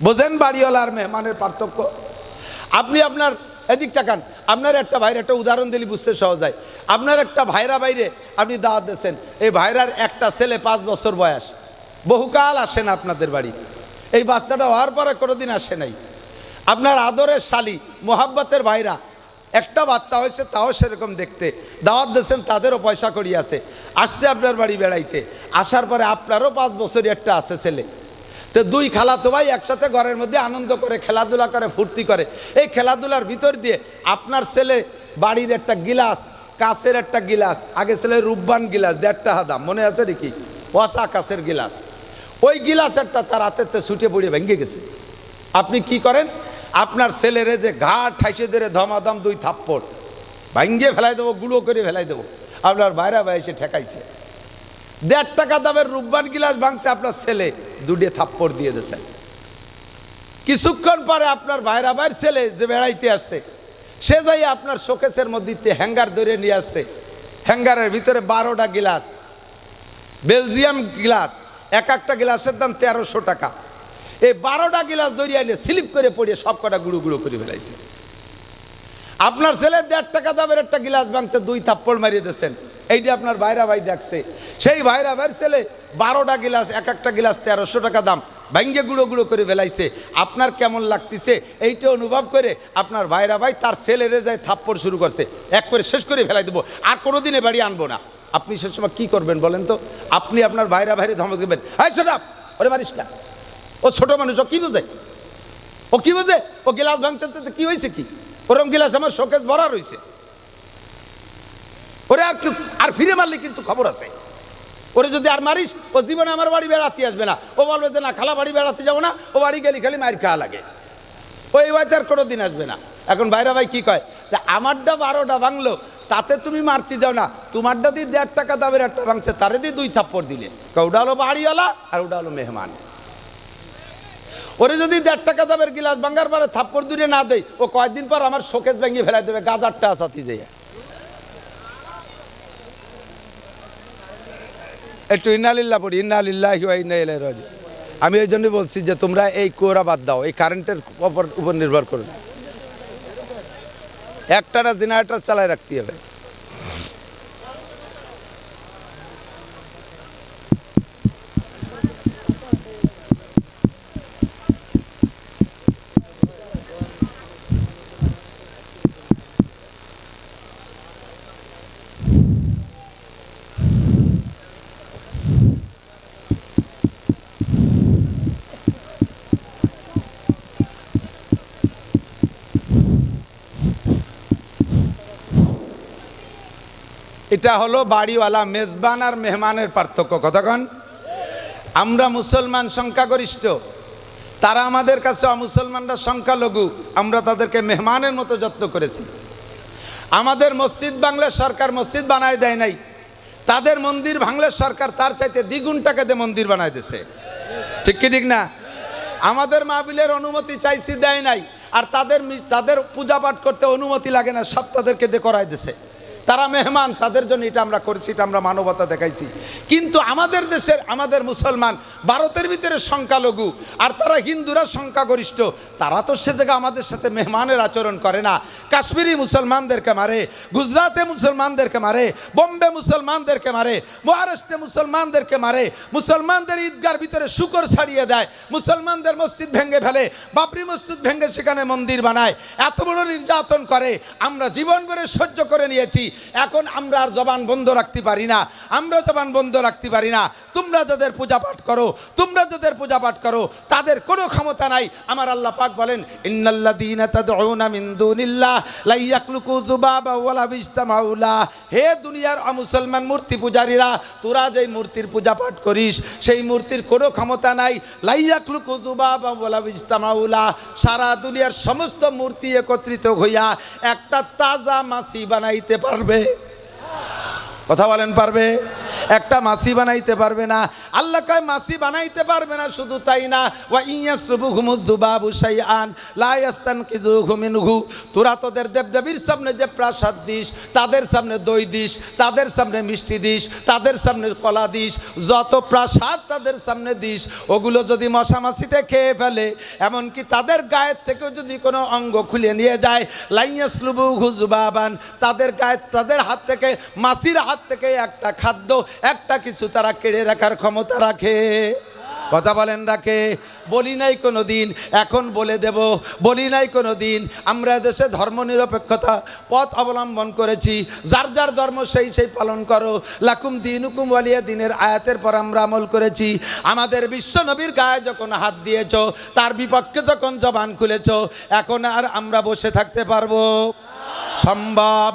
বোঝেন বাড়িওয়ালা আর মেহমানের পার্থক্য? আপনি আপনার এদিক টাকান, আপনার একটা ভাইয়ের একটা উদাহরণ দিলে বুঝতে সহজ হয়। আপনার একটা ভাইরা বাইরে আপনি দাওয়াত দিয়েছেন, এই ভাইরার একটা ছেলে 5 বছর বয়স, বহুকাল আসে না আপনাদের বাড়ি। এই বাচ্চাটা হওয়ার পরে কোনোদিন আসে নাই। আপনার আদরের শালি মোহাব্বতের ভাইরা, একটা বাচ্চা হয়েছে, তাও সেরকম দেখতে, দাওয়াত দিয়েছেন, তাদেরও পয়সা করি আছে, আসছে আপনার বাড়ি বেড়াইতে। আসার পরে আপনারও 5 বছরই একটা আছে ছেলে। তো 2 খালাতো ভাই একসাথে ঘরের মধ্যে আনন্দ করে, খেলাধুলা করে, ফুর্তি করে। এই খেলাধুলার ভিতর দিয়ে আপনার ছেলে বাড়ির একটা গিলাস, কাঁচের একটা গিলাস, আগে ছেলে রূপবান গিলাস 1.5 টাকা দাম, মনে আছে নাকি? ওয়াসা কাঁচের গিলাস, ওই গিলাসেরটা তার হাতেতে ছুটে পড়ে ভেঙে গেছে। আপনি কি করেন? আপনার ছেলেরে যে ঘাট ঠাইসে ধরে ধমাধম 2 থাপ্পড় ভাঙ্গে ফেলাই দেবো, গুঁড়ো করে ফেলাই দেবো। আপনার বাইরে এসে ঠেকাইছে, 1.5 টাকা দামের রূপবান গিলাস ভাঙছে, আপনার ছেলে 2 থাপ্পড় দিয়ে দিয়েছেন। কিছুক্ষণ পরে আপনার বাইরা ছেলে যে বেড়াইতে আসছে, সে যাই আপনার শোকেসের মধ্যে হ্যাঙ্গার ধরে নিয়ে আসছে। হ্যাঙ্গারের ভিতরে 12টা গিলাস, বেলজিয়াম গিলাস, এক একটা গিলাসের দাম 1300 টাকা। এই 12টা গিলাস দরিয়া এনে স্লিপ করে পড়িয়ে সব কটা গুঁড়ো গুঁড়ো করে ফেলাইছে। আপনার ছেলে 1.5 টাকা দামের একটা গিলাস ভাঙছে, 2 থাপ্পড় মারিয়ে দিয়েছেন। এইটা আপনার ভাইরা ভাই দেখছে। সেই ভাইরা ভাইয়ের ছেলে 12টা গিলাস, এক একটা গিলাস 1300 টাকা দাম, ভাঙ্গে গুঁড়ো গুঁড়ো করে ফেলাইছে। আপনার কেমন লাগতেছে এইটা অনুভব করে আপনার ভাইরা ভাই তার ছেলেরে যায় থাপ্পড় শুরু করছে, এক করে শেষ করে ফেলাই দেবো, আর কোনোদিনে বাড়ি আনবো না। আপনি সে সময় কী করবেন বলেন তো? আপনি আপনার ভাইরা ভাইরে ধমক দেবেন, হাই ছোট ওরে মারিস না, ও ছোট মানুষ, ও কী বোঝে, ও কী বোঝে, ও গিলাস ভাঙছে তো কী হয়েছে, কি ওরম গিলাস আমার শোকেস ভরা রয়েছে, ওরে আর ফিরে মারলে কিন্তু খবর আছে, ওরে যদি আর মারিস ও জীবনে আমার বাড়ি বেড়াতে আসবে না, ও বলবে যে না খালা বাড়ি বেড়াতে যাবো না, ও বাড়ি গেলি খালি মার খাওয়া লাগে, ওই বাড়িতে আর কোনো দিন আসবে না। এখন ভাইরা ভাই কি কয় যে আমারটা 12টা ভাঙলো, তাতে তুমি মারতে যাও না, তোমারটা দিয়ে 1.5 টাকা দামের একটা ভাঙছে, তারে দিয়ে 2 থাপ্পড় দিলে, ওটা হলো বাড়িওয়ালা আর ওটা হলো মেহমান। ওরে যদি 1.5 টাকা দামের গিলাস ভাঙার পরে থাপ্পড় দূরে না দেয়, ও কয়েকদিন পর আমার শোকেস ভেঙে ফেলাই দেবে, গাজারটা আসাতি দেয়। একটু ইন্নালিল্লাহ পড়ি, ইন্নালিল্লাহি ওয়া ইন্না ইলাইহি রাজিউন। আমি এই জন্যই বলছি যে তোমরা এই কুয়োরা বাদ দাও, এই কারেন্টের উপর নির্ভর করো না, একটানা জেনারেটর চালায় রাখতে হবে। এটা হলো বাড়িওয়ালা, মেজবান আর মেহমানের পার্থক্য। কতক্ষণ আমরা মুসলমান সংখ্যাগরিষ্ঠ, তারা আমাদের কাছে অমুসলমানরা সংখ্যালঘু, আমরা তাদেরকে মেহমানের মতো যত্ন করেছি। আমাদের মসজিদ বাংলা সরকার মসজিদ বানায় দেয় নাই, তাদের মন্দির ভাঙলে সরকার তার চাইতে দ্বিগুণ টাকা দিয়ে মন্দির বানায় দিছে, ঠিক কি ঠিক না? আমাদের মাহফিলের অনুমতি চাইছি, দেয় নাই, আর তাদের পূজা পাঠ করতে অনুমতি লাগে না, সব তাদেরকে দিয়ে করাই দিছে। তারা মেহমান, তাদের জন্য এটা আমরা করেছি, এটা আমরা মানবতা দেখাইছি। কিন্তু আমাদের দেশের আমাদের মুসলমান ভারতের ভিতরে সংখ্যালঘু, আর তারা হিন্দুরা সংখ্যাগরিষ্ঠ, তারা তো সে জায়গায় আমাদের সাথে মেহমানের আচরণ করে না। কাশ্মীরি মুসলমানদেরকে মারে, গুজরাটে মুসলমানদেরকে মারে, বোম্বে মুসলমানদেরকে মারে, মহারাষ্ট্রে মুসলমানদেরকে মারে, মুসলমানদের ঈদগার ভিতরে শুকর ছাড়িয়ে দেয়, মুসলমানদের মসজিদ ভেঙে ফেলে, বাবরি মসজিদ ভেঙে সেখানে মন্দির বানায়, এত বড় নির্যাতন করে, আমরা জীবন ভরে সহ্য করে নিয়েছি। এখন আমরা আর জবান বন্ধ রাখতে পারি না, আমরা জবান বন্ধ রাখতে পারি না। তোমরা যাদের পূজা পাঠ করো, তোমরা যাদের পূজা পাঠ করো, তাদের কোনো ক্ষমতা নাই। আমার আল্লাহ পাক বলেন, ইন্নাল্লাযীনা তাদউনা মিন দুনিল্লাহ লা ইয়াখলুকু যুবাবা ওয়ালা বিজতামাউ লাহ। হে দুনিয়ার অমুসলমান মূর্তি পূজারীরা, তোরা যেই মূর্তির পূজা পাঠ করিস, সেই মূর্তির কোনো ক্ষমতা নাই। লা ইয়াখলুকু যুবাবা ওয়ালা বিজতামাউ লাহ। সারা দুনিয়ার সমস্ত মূর্তি একত্রিত হইয়া একটা তাজা মাছি বানাইতে পারবে? কথা বলেন, পারবে? একটা মাছি বানাইতে পারবে না। আল্লাহ কয় মাছি বানাইতে পারবে না, শুধু তাই না, ওয়া ইয়াসলুবুহুমুদ দুবাবু শাইআন লা ইয়াস্তানকিযুহু মিনহু। তোরা তোদের দেবদেবীর সামনে যে প্রসাদ দিস, তাদের সামনে দই দিস, তাদের সামনে মিষ্টি দিস, তাদের সামনে কলা দিস, যত প্রসাদ তাদের সামনে দিস, ওগুলো যদি মশা মাছিতে খেয়ে ফেলে, এমনকি তাদের গায়ের থেকেও যদি কোনো অঙ্গ খুলে নিয়ে যায়, লা ইয়াসলুবুহু যুবাবান, তাদের গায়ে, তাদের হাত থেকে, মাছির হাত থেকে একটা খাদ্য, একটা কিছু তারা কেড়ে রাখার ক্ষমতা রাখে। কথা বলেন, রাখে? বলি নাই কোনো দিন, এখন বলে দেব, বলি নাই কোনো দিন। আমরা দেশে ধর্মনিরপেক্ষতা পথ অবলম্বন করেছি, যার যার ধর্ম সেই সেই পালন করো, লাকুম দিনুকুম ওয়ালিয়া দিনের আয়াতের পর আমরা আমল করেছি। আমাদের বিশ্ব নবীর গায়ে যখন হাত দিয়েছ, তার বিপক্ষে যখন জবান খুলেছ, এখন আর আমরা বসে থাকতে পারবো? সম্ভব?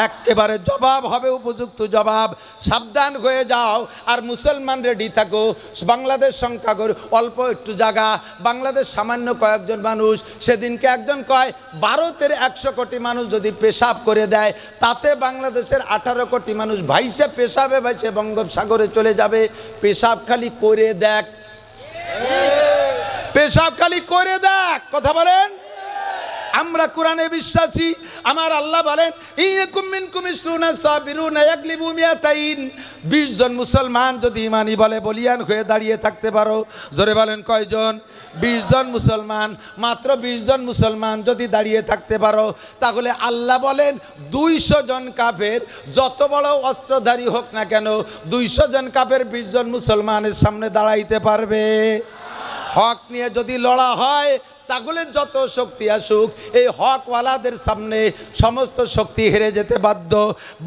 একেবারে জবাব হবে, উপযুক্ত জবাব। সাবধান হয়ে যাও, আর মুসলমান রেডি থাকো। বাংলাদেশ সংখ্যাগরিষ্ঠ, অল্প একটু জায়গা, বাংলাদেশ সামান্য কয়েকজন মানুষ। সেদিনকে একজন কয় ভারতের 100 কোটি মানুষ যদি পেশাব করে দেয়, তাতে বাংলাদেশের 18 কোটি মানুষ ভাইসে পেশাবে ভাইসে বঙ্গোপসাগরে চলে যাবে। পেশাব খালি করে দেখ, পেশাব খালি করে দেখ। কথা বলেন, আমরা কোরআনে বিশ্বাসী। আমার আল্লাহ বলেন ইয়াকুম মিনকুম ইসরুনা সাবিরুনা ইয়াগলিবু মিয়াতাইন। 20 জন মুসলমান যদি ইমানি বলে বলিয়ান হয়ে দাঁড়িয়ে থাকতে পারো, জোরে বলেন কয়জন? 20 জন মুসলমান, মাত্র 20 জন মুসলমান যদি দাঁড়িয়ে থাকতে পারো, তাহলে আল্লাহ বলেন 200 জন কাফের যত বড় অস্ত্রধারী হোক না কেন, 200 জন কাফের 20 জন মুসলমানের সামনে দাঁড়াইতে পারবে? হক নিয়ে যদি লড়া হয়, তাহলে যত শক্তি আসুক, এই হকওয়ালাদের সামনে সমস্ত শক্তি হেরে যেতে বাধ্য।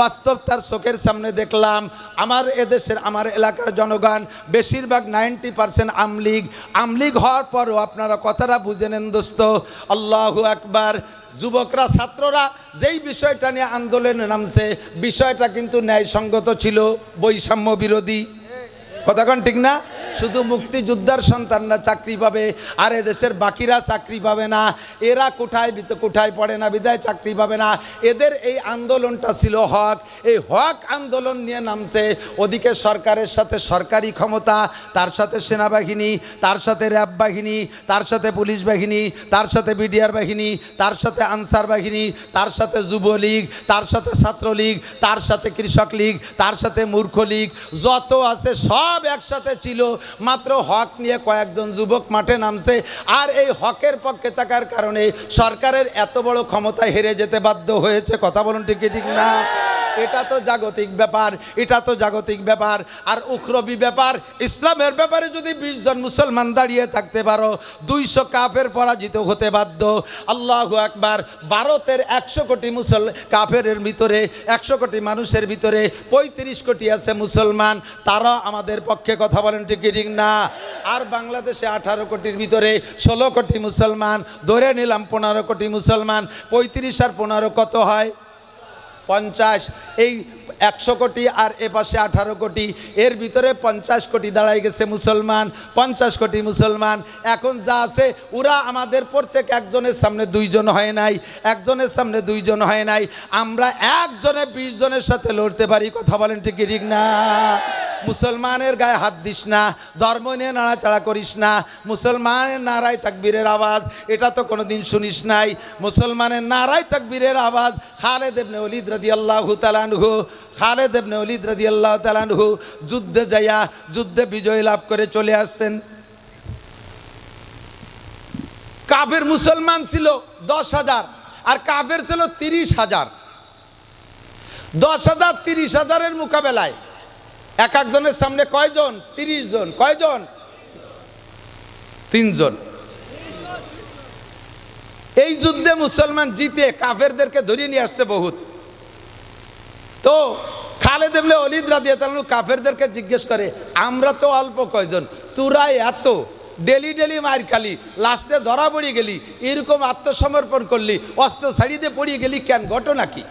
বাস্তব তার চোখের সামনে দেখলাম। আমার এদেশের, আমার এলাকার জনগণ বেশিরভাগ 90% আমলিগ হওয়ার পরও আপনারা কথাটা বুঝে নেন দোস্ত, আল্লাহু আকবার। যুবকরা, ছাত্ররা যেই বিষয়টা নিয়ে আন্দোলনে নামছে, বিষয়টা কিন্তু ন্যায়সঙ্গত ছিল, বৈষম্য বিরোধী। কথা কোন ঠিক না? শুধু মুক্তিযোদ্ধার সন্তানরা চাকরি পাবে আর এদেশের বাকিরা চাকরি পাবে না। এরা কোঠায় পড়ে না, বিদায় চাকরি পাবে না। এদের এই আন্দোলনটা ছিল হক। এই হক আন্দোলন নিয়ে নামছে। ওদিকে সরকারের সাথে সরকারি ক্ষমতা, তার সাথে সেনাবাহিনী, তার সাথে র্যাব বাহিনী, তার সাথে পুলিশ বাহিনী, তার সাথে বিডিআর বাহিনী, তার সাথে আনসার বাহিনী, তার সাথে যুবলীগ, তার সাথে ছাত্রলীগ, তার সাথে কৃষক লীগ, তার সাথে মূর্খ লীগ, যত আছে সব একসাথে ছিল। মাত্র হক নিয়ে কয়েকজন যুবক মাঠে নামছে। আর এই হকের পক্ষে থাকার কারণে সরকারের এত বড় ক্ষমতায় হেরে যেতে বাধ্য হয়েছে। কথা বলুন ঠিক না? এটা তো জাগতিক ব্যাপার, এটা তো জাগতিক ব্যাপার। আর উখরবি ব্যাপার, ইসলামের ব্যাপারে যদি 20 জন মুসলমান দাঁড়িয়ে থাকতে পারো, 200 কাফের পরাজিত হতে বাধ্য। আল্লাহু আকবার। ভারতের 100 কোটি কাফেরের ভিতরে, 100 কোটি মানুষের ভিতরে 35 কোটি আছে মুসলমান, তারা আমাদের পক্ষে। কথা বলেন ঠিক না? আর বাংলাদেশে 18 কোটির ভিতরে 16 কোটি মুসলমান, ধরে নিলাম 15 কোটি মুসলমান। 35 আর 15 কত হয়? 50। এই 100 কোটি আর এ পাশে 18 কোটি, এর ভিতরে 50 কোটি দাঁড়াই গেছে মুসলমান। 50 কোটি মুসলমান এখন যা আছে, ওরা আমাদের প্রত্যেক একজনের সামনে 2 জন হয় নাই, একজনের সামনে 2 জন হয় নাই। আমরা একজনে 20 জনের সাথে লড়তে পারি। কথা বলেন ঠিক না? মুসলমানের গায়ে হাত দিস না, ধর্ম নিয়ে নাড়াচাড়া করিস না। মুসলমানের নারায় তাকবীরের আওয়াজ এটা তো কোনোদিন শুনিস নাই। মুসলমানের নারায় তাকবীরের আওয়াজ। খালেদ ইবনে ওলীদ রাদিয়াল্লাহু তাআলা আনহু, খালেদ ইবনে ওলীদ রাদিয়াল্লাহু তাআলা আনহু যুদ্ধে বিজয় লাভ করে চলে আসছেন। কাফের মুসলমান ছিল 10,000 আর কাফের ছিল 30,000। 10,000 30,000-এর মোকাবেলায় এক একজনের সামনে কয়জন? 30 জন। কয়জন? 3 জন। এই যুদ্ধে মুসলমান জিতে কাফেরদেরকে ধরিয়ে নিয়ে আসছে বহুত। তো খালেদ ইবনে ওলীদ রাদিয়াল্লাহু তাআলা কাফেরদেরকে জিজ্ঞেস করে, আমরা তো অল্প কয়জন, তোরা এত ডেলি মার খালি, লাস্টে ধরা পড়ে গেলি, এরকম আত্মসমর্পণ করলি, অস্ত্র ছাড়িয়ে দিয়ে পড়িয়ে গেলি কেন? ঘটনা কি?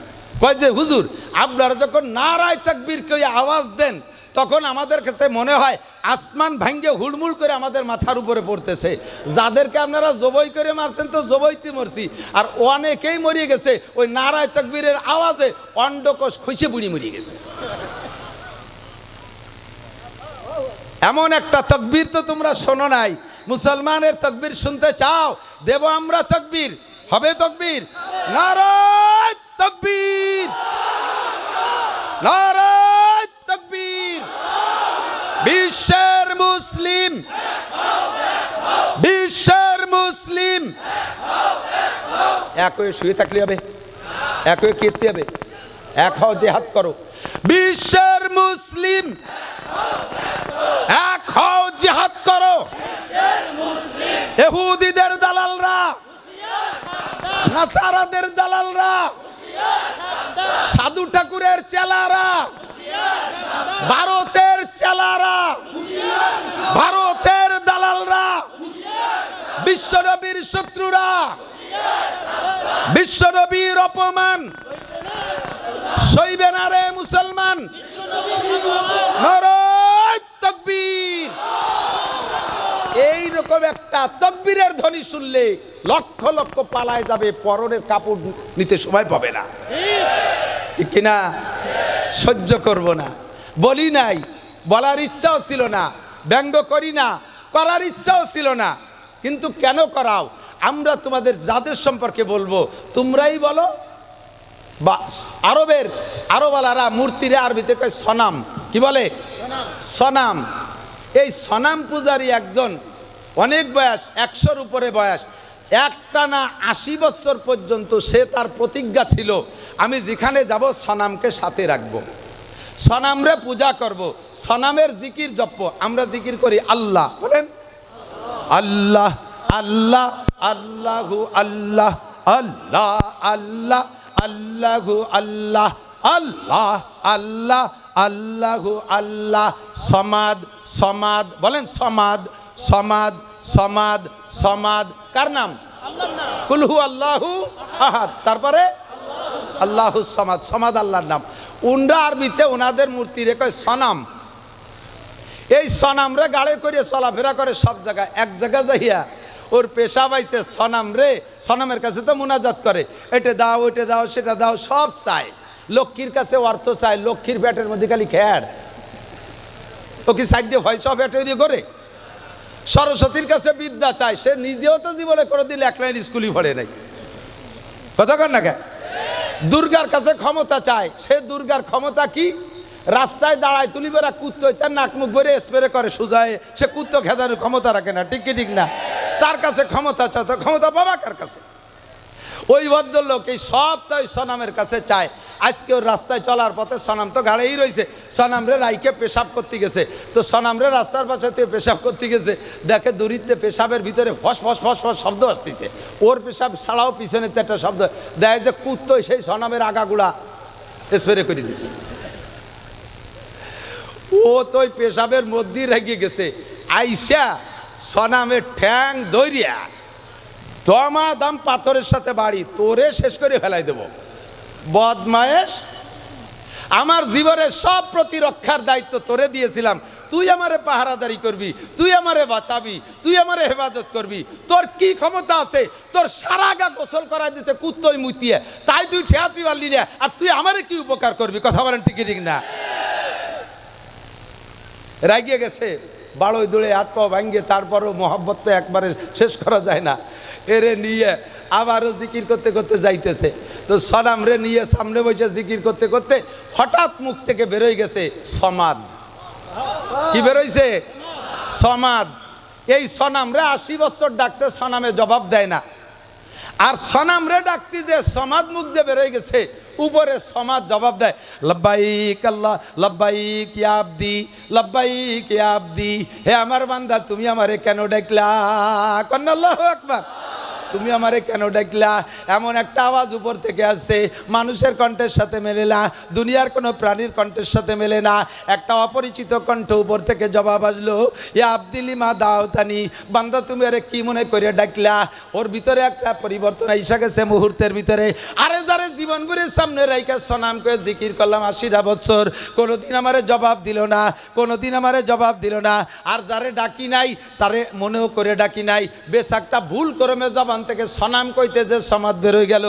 কয় যে হুজুর, আপনারা যখন নারায় তাকবীর কে আওয়াজ দেন, তখন আমাদের কাছে মনে হয় আসমান ভাঙ্গে হুড়মুড় করে আমাদের মাথার উপরে পড়তেছে। যাদেরকে আপনারা জবই করে মারছেন তো জবইতে মরছি, আর অনেকেই মরিয়ে গেছে ওই নারায় তাকবীরের আওয়াজে, অন্ডকোষ খুঁজে বুড়ি মরিয়ে গেছে। এমন একটা তাকবীর তো তোমরা শোনো নাই। মুসলমানের তাকবীর শুনতে চাও? দেব আমরা তাকবীর। হবে তাকবীর? নারায় তাকবীর, নারায় তাকবীর। বিশ্বের মুসলিম, বিশ্বের মুসলিম এক হয়ে শুয়ে থাকলে হবে? এক হয়ে কীর্তি হবে? এক হও, জিহাদ করো। বিশ্বের মুসলিম এক হও, জিহাদ করো। ইহুদিদের দালালরা, নাসারাদের দালালরা, সাধু ঠাকুরের চেলারা, ভারতের চেলারা, ভারতের দালালরা, বিশ্বনবীর শত্রুরা, বিশ্বনবীর অপমান সইবে না রে মুসলমান। নারায়ে তাকবীর। এইরকম একটা তাকবীরের ধ্বনি শুনলে লক্ষ লক্ষ পালায় যাবে, পরনের কাপড় নিতে সময় পাবে না। ঠিক কিনা? সহ্য করব না, বলি নাই, বলার ইচ্ছাও ছিল না, ব্যঙ্গ করি না, করার ইচ্ছাও ছিল না। কিন্তু কেন করাও? আমরা তোমাদের যাদের সম্পর্কে বলবো তোমরাই বলো। বা আরবওয়ালারা মূর্তিরে আরবিতে কয় সনাম, কি বলে? সনাম। এই সনাম পূজারী একজন, অনেক বয়স, 100-র উপরে বয়স, একটানা 80 বছর পর্যন্ত সে তার প্রতিজ্ঞা ছিল, আমি যেখানে যাব সনামকে সাথে রাখবো, সনামরে পূজা করব, সনামের জিকির জপ। আমরা জিকির করি আল্লাহ, বলেন আল্লাহ আল্লাহ আল্লাহু আল্লাহ আল্লাহ আল্লাহ আল্লাহু আল্লাহ আল্লাহ আল্লাহ আল্লাহু আল্লাহ। সমাদ সমাদ, বলেন সমাদ সমাদ সমাদ সমাদ। কার নাম? কুলহু আল্লাহু আহাদ, তারপরে আল্লাহু সমাদ। সমাদ আল্লাহর নাম। উনরা আরবিতে ওনাদের মূর্তি রেখে সনাম। এই সনামরে গাড়ে করে চলাফেরা করে সব জায়গায়। এক জায়গায় যাইয়া ওর পেশা পাইছে সনাম রে, সনামের কাছে তো মুনাজাত করে, এটা দাও ওইটা দাও সেটা দাও, সব চায়। লক্ষ্মীর কাছে অর্থ চায়, লক্ষ্মীর ব্যাটের মধ্যে খালি খেয়ার, ও কি সাইডে ভয় সব ব্যাটারি করে। সরস্বতীর কাছে বিদ্যা চায়, সে নিজেও তো জীবনে করে দিলে 1 লাইন স্কুলই পড়ে নাই, কথা কর না কে। দুর্গার কাছে ক্ষমতা চায়, সে দুর্গার ক্ষমতা কি? রাস্তায় দাঁড়ায় তুলি বেড়া কুত্তো, তার নাক মুখ ভরে স্প্রে করে সুজায়, সে কুত্তো খেদানোর ক্ষমতা রাখে না, ঠিক কি ঠিক না? তার কাছে ক্ষমতা চায়, তো ক্ষমতা বাবা কার কাছে? ওই ভদ্রলোক এই সব তো ওই সনামের কাছে চায়। আজকে ওর রাস্তায় চলার পথে সনাম তো গাড়েই রয়েছে, সনামরে রাইকে পেশাব করতে গেছে, তো সনামরে রাস্তার পাশে থেকে পেশাব করতে গেছে, দেখে দূরিতে পেশাবের ভিতরে ফস ফস ফস ফস শব্দ আসতেছে, ওর পেশাব ছাড়াও পিছনে একটা শব্দ, দেয় যে কুত্তোই সেই সনামের আগাগুলা স্প্রে করে দিছে। ও তো ওই পেশাবের মধ্যেই রেগে গেছে, আইসা সনামের ঠ্যাং দইরিয়া দমাদম পাথরের সাথে বাড়ি, তোরে শেষ করে ফেলাই দেব বদমায়েশ। আমার জীবনের সব প্রতিরক্ষার দায়িত্ব তোরে দিয়েছিলাম, তুই আমারে পাহারাদারি করবি, তুই আমারে বাঁচাবি, তুই আমারে হেফাজত করবি। তোর কি ক্ষমতা আছে? তোর সারা গা গোসল করাই দিছে কুত্তই মুতিয়ে, তাই তুই ঠেয়া তুই পারলি না, আর তুই আমারে কি উপকার করবি? কথা বলেন ঠিক ঠিক না? রাগিয়ে গেছে, বাড়ই দৌড়ে হাত পা ভাঙ্গে, তারপরও মোহাব্বত তো একবারে শেষ করা যায় না। এরে নিয়ে আবারও জিকির করতে করতে যাইতেছে, তো সনাম রে নিয়ে সামনে বসে জিকির করতে করতে হঠাৎ মুখ থেকে বেরোয় গেছে সমাদ। কি বেরোইছে? সমাদ। এই সনাম রে 80 বছর ডাকছে, সনামে জবাব দেয় না। আর সনাম রে ডাকতে যে সমাদ মুখ দিয়ে বেরোয় গেছে, উপরে সমাজ জবাব দেয়, লব্বাইক আল্লাহ লব্বাইক ইয়া আবদি লব্বাইক ইয়া আবদি। হে আমার বান্দা, তুমি আমারে কেন ডাকলা? কন্না আল্লাহু আকবার। তুমি আমারে কেন ডাকলা? এমন একটা আওয়াজ উপর থেকে আসছে, মানুষের কণ্ঠের সাথে মেলে না, দুনিয়ার কোনো প্রাণীর কণ্ঠের সাথে মেলে না। একটা অপরিচিত কণ্ঠ উপর থেকে জবাব আসলো, ইয়া আব্দিলি মা দাওতানি। বান্দা, তুমি আরে কি মনে করে ডাকলা? ওর ভিতরে একটা পরিবর্তন এসে গেছে মুহূর্তের ভিতরে। আরে যারে জীবন ভরে সামনে রাইকা সনাম করে জিকির করলাম 80টা বছর, কোনোদিন আমারে জবাব দিল না, কোনোদিন আমারে জবাব দিল না। আর যারে ডাকি নাই তারে মনেও করে ডাকি নাই, বেশাকটা ভুল করমে জবান থেকে সনাম কইতে যে সমাদ বেরোয় গেল,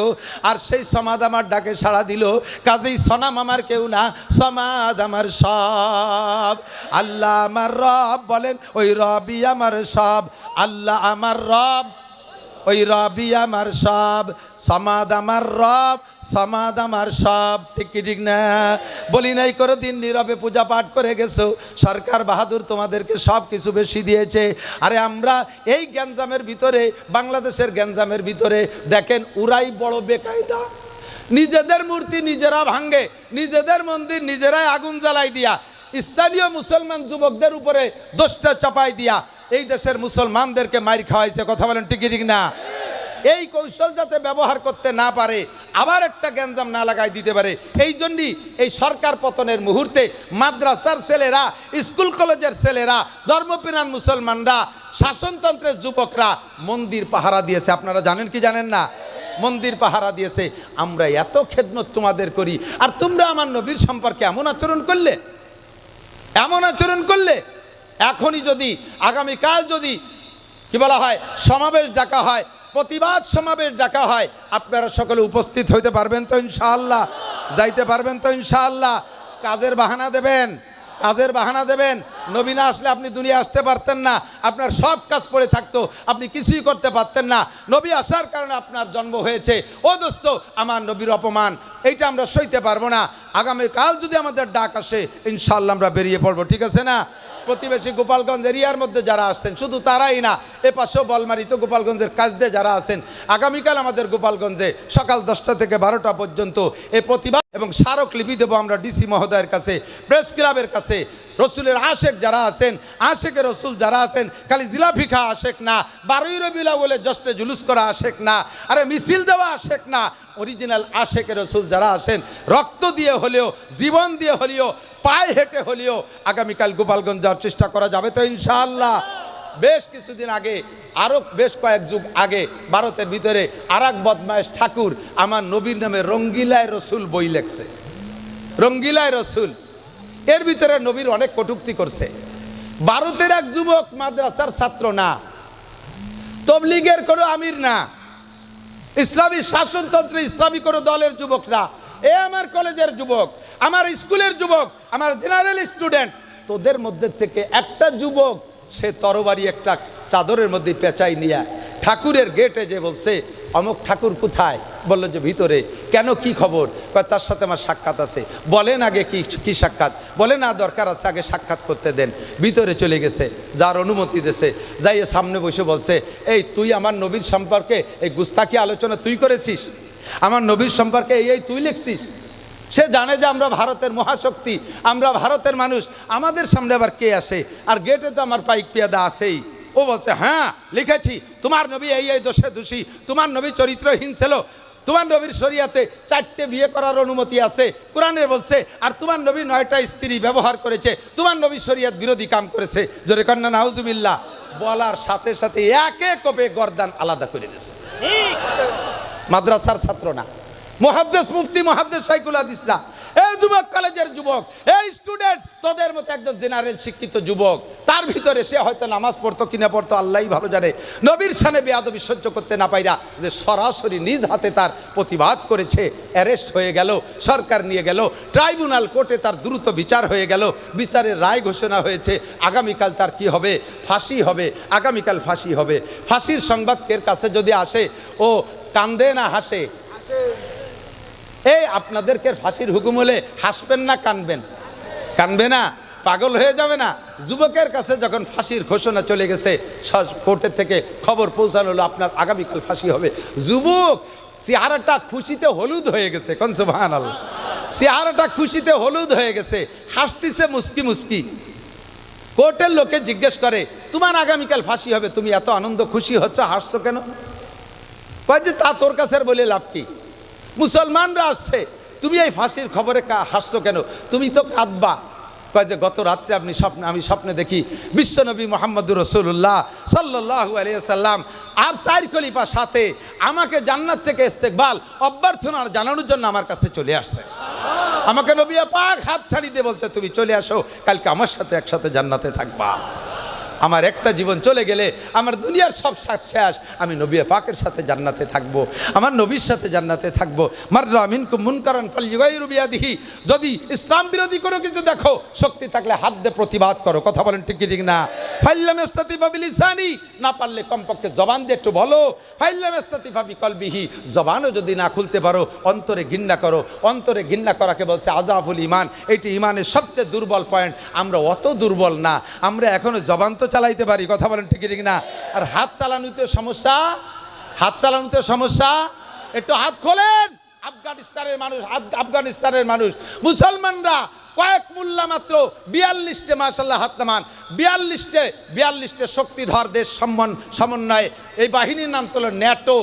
আর সেই সমাদ আমার ডাকে সাড়া দিল। কাজেই সনাম আমার কেউ না, সমাদ আমার সব। আল্লাহ আমার রব, বলেন ওই রবই আমার সব। আল্লাহ আমার রব, ওই রবি আমার সব। সমাদ আমার রব, সমাদ আমার সব। ঠিক কি ঠিক না? বলি নাই করে দিন নীরবে পূজা পাঠ করে গেছো, সরকার বাহাদুর তোমাদেরকে সব কিছু বেশি দিয়েছে। আরে আমরা এই গ্যাঞ্জামের ভিতরে, বাংলাদেশের গ্যাঞ্জামের ভিতরে দেখেন, উরাই বড় বেকায়দা। নিজেদের মূর্তি নিজেরা ভাঙ্গে, নিজেদের মন্দির নিজেরাই আগুন জ্বালাই দিয়া, স্থানীয় মুসলমান যুবকদের উপরে দোষটা চাপাই দিয়া এই দেশের মুসলমানদেরকে মাইর খাওয়াইছে। কথা বলেন ঠিক ঠিক না? এই কৌশল যাতে ব্যবহার করতে না পারে, আবার একটা গ্যাঞ্জাম না লাগাই দিতে পারে, এই জন্যই এই সরকার পতনের মুহূর্তে মাদ্রাসার ছেলেরা, স্কুল কলেজের ছেলেরা, ধর্মপ্রাণ মুসলমানরা, শাসনতন্ত্রের যুবকরা মন্দির পাহারা দিয়েছে। আপনারা জানেন কি জানেন না? মন্দির পাহারা দিয়েছে। আমরা এত খেদমত তোমাদের করি, আর তোমরা আমার নবীর সম্পর্কে এমন আচরণ করলে, এমন আচরণ করলে। এখনই যদি, আগামীকাল যদি কি বলা হয়, সমাবেশ ডাকা হয়, প্রতিবাদ সমাবেশ ডাকা হয়, আপনারা সকলে উপস্থিত হইতে পারবেন তো ইনশাআল্লাহ? যাইতে পারবেন তো ইনশাআল্লাহ? কাজের বাহানা দেবেন? কাজের বাহানা দেবেন। নবী না আসলে আপনি দুনিয়া আসতে পারতেন না, আপনার সব কাজ পড়ে থাকতো, আপনি কিছুই করতে পারতেন না। নবী আসার কারণে আপনার জন্ম হয়েছে। ও দোস্ত, আমার নবীর অপমান এইটা আমরা সইতে পারবো না। আগামীকাল যদি আমাদের ডাক আসে, ইনশাআল্লাহ আমরা বেরিয়ে পড়বো, ঠিক আছে না? প্রতিবেশী গোপালগঞ্জ এরিয়ার মধ্যে যারা আসছেন, শুধু তারাই না, এ পাশেও বলমারিত গোপালগঞ্জের কাছ দিয়ে যারা আছেন, আগামীকাল আমাদের গোপালগঞ্জে সকাল 10টা থেকে 12টা পর্যন্ত এই প্রতিবাদ এবং স্মারকলিপি দেবো আমরা ডিসি মহোদয়ের কাছে, প্রেস ক্লাবের কাছে। রসুলের আশেক যারা আছেন, আশেকের রসুল যারা আছেন, খালি জিলাপি খাওয়া আশেক না, 12ই রবিউল আউয়ালে জশ্নে জুলুস করা আশেক না, আরে মিছিল দেওয়া আশেক না, অরিজিনাল আশেকের রসুল যারা আছেন, রক্ত দিয়ে হলেও, জীবন দিয়ে হলেও, পায়ে হেঁটে হলেও আগামীকাল গোপালগঞ্জ যাওয়ার চেষ্টা করা যাবে তো ইনশাআল্লাহ। বেশ কিছুদিন আগে, আরও বেশ কয়েক যুগ আগে, ভারতের ভিতরে আর এক বদমায়েশ ঠাকুর আমার নবীর নামে রঙ্গিলায় রসুল বই লেখছে। রঙ্গিলায় রসুল, এর ভিতরে নবীর অনেক কটূক্তি করছে। ভারতের এক যুবক মাদ্রাসার ছাত্র না, তবলিগের কোনো আমির না, ইসলামী শাসনতন্ত্রে ইসলামী কোনো দলের যুবক না, এ আমার কলেজের যুবক, আমার স্কুলের যুবক, আমার জেনারেল স্টুডেন্ট। তোদের মধ্যে থেকে একটা যুবক সে তরবারি একটা চাদরের মধ্যে পেঁচাই নিয়ে ঠাকুরের গেটে যে বলছে, অমুক ঠাকুর কোথায়? বললো যে ভিতরে। কেন, কি খবর? তার সাথে আমার সাক্ষাৎ আছে। বলেন আগে কি সাক্ষাৎ? বলে না, দরকার আছে, আগে সাক্ষাৎ করতে দেন। ভিতরে চলে গেছে, যার অনুমতি দিয়েছে, যাইয়ে সামনে বসে বলছে, এই তুই আমার নবীর সম্পর্কে এই গুস্তাখি আলোচনা তুই করেছিস? আমার নবীর সম্পর্কে এই তুই লিখছিস? সে জানে যে আমরা ভারতের মহাশক্তি, আমরা ভারতের মানুষ, আমাদের সামনে আবার কে আসে? আর গেটে তো আমার পাইক পেয়াদা আছেই। ও বলছে, হ্যাঁ লিখেছি, তোমার নবী এই দোষে দোষী, তোমার নবী চরিত্রহীন ছিল, তোমার নবীর শরিয়াতে 4টে বিয়ে করার অনুমতি আছে, কোরআনে বলছে, আর তোমার নবী 9টা স্ত্রী ব্যবহার করেছে, তোমার নবী শরিয়াত বিরোধী কাম করেছে। জোরে কন্যা নাউজুবিল্লাহ। বলার সাথে সাথে একে কোপে গর্দান আলাদা করে দিয়েছে। মাদ্রাসার ছাত্র না, মুহাদ্দিস মুফতি মুহাদ্দিস শাইখুল হাদিস না, এই যুবক কলেজের যুবক, এই স্টুডেন্ট, তোদের মতো একজন জেনারেল শিক্ষিত যুবক, তার ভিতরে সে হয়তো নামাজ পড়তো কিনা পড়তো আল্লাহই ভালো জানে, নবীর শানে বেয়াদবি সহ্য করতে না পাইরা যে সরাসরি নিজ হাতে তার প্রতিবাদ করেছে, অ্যারেস্ট হয়ে গেল, সরকার নিয়ে গেল, ট্রাইব্যুনাল কোর্টে তার দ্রুত বিচার হয়ে গেল, বিচারের রায় ঘোষণা হয়েছে, আগামীকাল তার কি হবে? ফাঁসি হবে, আগামীকাল ফাঁসি হবে। ফাঁসির সংবাদ কের কাছে যদি আসে, ও কান্দে না হাসে? এই আপনাদেরকে ফাঁসির হুকুম হলে হাসবেন না কানবেন? কানবে না? পাগল হয়ে যাবে না? যুবকের কাছে যখন ফাঁসির ঘোষণা চলে গেছে, কোর্টের থেকে খবর পৌঁছানো হলো আপনার আগামীকাল ফাঁসি হবে, যুবক চেহারাটা খুশিতে হলুদ হয়ে গেছে। কোন সুবহানাল্লাহ। চেহারাটা খুশিতে হলুদ হয়ে গেছে, হাসতিছে মুস্কি মুস্কি। কোর্টের লোকে জিজ্ঞেস করে, তোমার আগামীকাল ফাঁসি হবে, তুমি এত আনন্দ খুশি হচ্ছ, হাসছো কেন? কয় যে তা তোর কাছে বলে লাভ কি? মুসলমানরা আসছে, তুমি এই ফাঁসির খবরে হাসছো কেন? তুমি তো কাঁদবা। কয় যে গত রাত্রে আমি স্বপ্নে দেখি বিশ্বনবী মুহাম্মদুর রাসূলুল্লাহ সাল্লাল্লাহু আলাইহি সাল্লাম আর 4 খলিফা সাথে আমাকে জান্নাত থেকে ইস্তেকবাল অভ্যর্থনা জানানোর জন্য আমার কাছে চলে আসছে। আমাকে নবী পাক হাত ছাড়ি দিয়ে বলছে, তুমি চলে আসো, কালকে আমার সাথে একসাথে জান্নাতে থাকবা। আমার একটা জীবন চলে গেলে আমার দুনিয়ার সব সাথ শেষ, আমি নবী পাকের সাথে জান্নাতে থাকবো, আমার নবীর সাথে জান্নাতে থাকবো। মাররা মিনকুম মুনকারান ফালইয়ুগাইরু বিয়াদিহি, যদি ইসলাম বিরোধী কোনো কিছু দেখো, শক্তি থাকলে হাত দিয়ে প্রতিবাদ করো। কথা বলেন ঠিক কি ঠিক না? ফাইল্লাম ইস্তাতিফা বিলিসানি, না পারলে কমপক্ষে জবান দিয়ে একটু বলো। ফাইল্লাম ইস্তাতিফা বিকলবিহি, জবানও যদি না খুলতে পারো, অন্তরে ঘৃণা করো। অন্তরে ঘৃণা করাকে বলছে আযাফুল ঈমান, এটি ঈমানের সবচেয়ে দুর্বল পয়েন্ট। আমরা অত দুর্বল না, আমরা এখনো জবান তো চালাইতে পারি। কথা বলেন ঠিক ঠিক না? আর হাত চালানোতে সমস্যা, হাত চালানোতে সমস্যা, একটু হাত খোলেন। আফগানিস্তানের মানুষ মুসলমানরা কয়েক মোল্লা মাত্র 42টে মাশাআল্লাহ হাত নামান, 42টে শক্তিধর দেশ সমন্বয়ে এই বাহিনীর নাম ছিল ন্যাটো।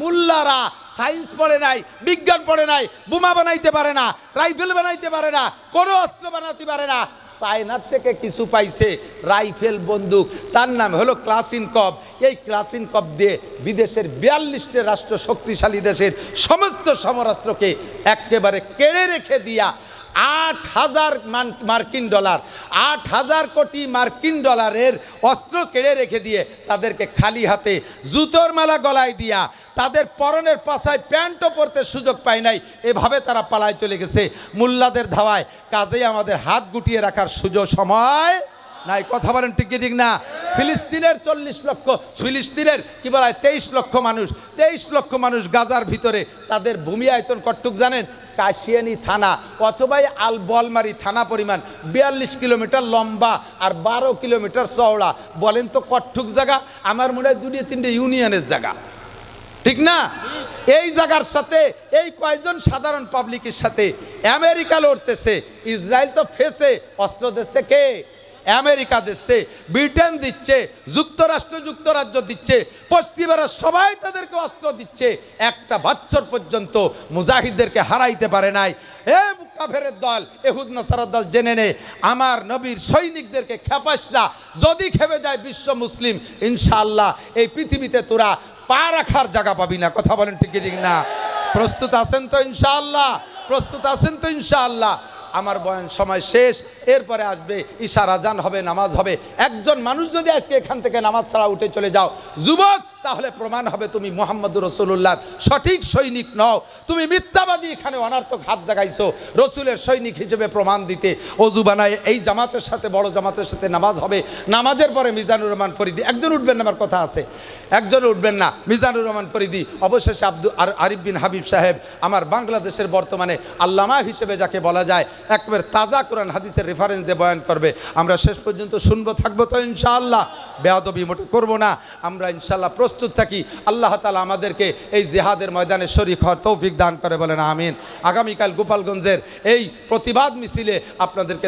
মুল্লারা সায়েন্স পড়ে নাই, বিজ্ঞান পড়ে নাই, বোমা বানাইতে পারে না, রাইফেল বানাইতে পারে না, কোনো অস্ত্র বানাতে পারে না। চায়নার থেকে কিছু পাইছে রাইফেল বন্দুক, তার নাম হলো ক্লাসিনকভ। এই ক্লাসিনকভ দিয়ে বিদেশের 42টে রাষ্ট্র শক্তিশালী দেশের সমস্ত সমরাস্ত্রকে একেবারে কেড়ে রেখে দিয়া 8,000 মার্কিন ডলার, 8,000 কোটি মার্কিন ডলারের অস্ত্র কেড়ে রেখে দিয়ে তাদেরকে খালি হাতে জুতোর মালা গলায় দিয়া তাদের পরনের পাশায় প্যান্টও পরতে সুযোগ পায় নাই, এভাবে তারা পালায় চলে গেছে মোল্লাদের ধাওয়ায়। কাজেই আমাদের হাত গুটিয়ে রাখার সুযোগ সময় নাই। কথা বলেন ঠিক কি ঠিক না? ফিলিস্তিনের 40 লক্ষ, ফিলিস্তিনের কি বলা হয় 23 লক্ষ মানুষ, 23 লক্ষ মানুষ গাজার ভিতরে, তাদের ভূমি আয়তন কটুক জানেন? কাশিয়ানি থানা অথবা আল বলমারি থানা পরিমাণ, 42 কিলোমিটার লম্বা আর 12 কিলোমিটার চওড়া। বলেন তো কটুক জায়গা? আমার মনে হয় 2-3টে ইউনিয়নের জায়গা, ঠিক না? এই জায়গার সাথে এই কয়জন সাধারণ পাবলিকের সাথে আমেরিকা লড়তেছে। ইসরায়েল তো ফেসে অস্ত্র দিচ্ছে কে? আমেরিকা দিচ্ছে, ব্রিটেন দিচ্ছে, যুক্তরাজ্য দিচ্ছে, পশ্চিমারা সবাই তাদেরকে অস্ত্র দিচ্ছে। একটা বছর পর্যন্ত মুজাহিদদেরকে হারাইতে পারে নাই। এ কাফেরের দল, এহুদ নাসারার দল, জেনে নে আমার নবীর সৈনিকদেরকে খেপাস না। যদি খেপে যায় বিশ্ব মুসলিম, ইনশাআল্লাহ এই পৃথিবীতে তোরা পা রাখার জায়গা পাবি না। কথা বলেন ঠিক ঠিক না? প্রস্তুত আছেন তো ইনশাআল্লাহ? প্রস্তুত আছেন তো ইনশাআল্লাহ? আমার বয়ান সময় শেষ, এরপরে আসবে ইশার আজান হবে, নামাজ হবে। একজন মানুষ যদি আজকে এখান থেকে নামাজ ছাড়া উঠে চলে যাও যুবক, তাহলে প্রমাণ হবে তুমি মুহাম্মদুর রাসূলুল্লাহর সঠিক সৈনিক নও, তুমি মিথ্যাবাদী। এখানে অনার্থক হাত জাগাইছো রসুলের সৈনিক হিসেবে প্রমাণ দিতে। অজু বানায় এই জামাতের সাথে, বড় জামাতের সাথে নামাজ হবে। নামাজের পরে মিজানুর রহমান ফরিদি, একজন উঠবেন না, আমার কথা আছে, একজন উঠবেন না। মিজানুর রহমান ফরিদি, অবশেষে আরিফ বিন হাবিব সাহেব, আমার বাংলাদেশের বর্তমানে আল্লামা হিসেবে যাকে বলা যায়, একবার তাজা কোরআন হাদিসের রেফারেন্স দিয়ে বয়ান করবে। আমরা শেষ পর্যন্ত শুনবো, থাকবো তো ইনশাআল্লাহ। বেয়াদবি মোটে করবো না, আমরা ইনশাআল্লাহ প্রস্তুত থাকি। আল্লাহ তাআলা আমাদেরকে এই জিহাদের ময়দানে শরীক হওয়ার তৌফিক দান করে, বলেন আমিন। আগামীকাল গোপালগঞ্জের এই প্রতিবাদ মিছিলে আপনাদেরকে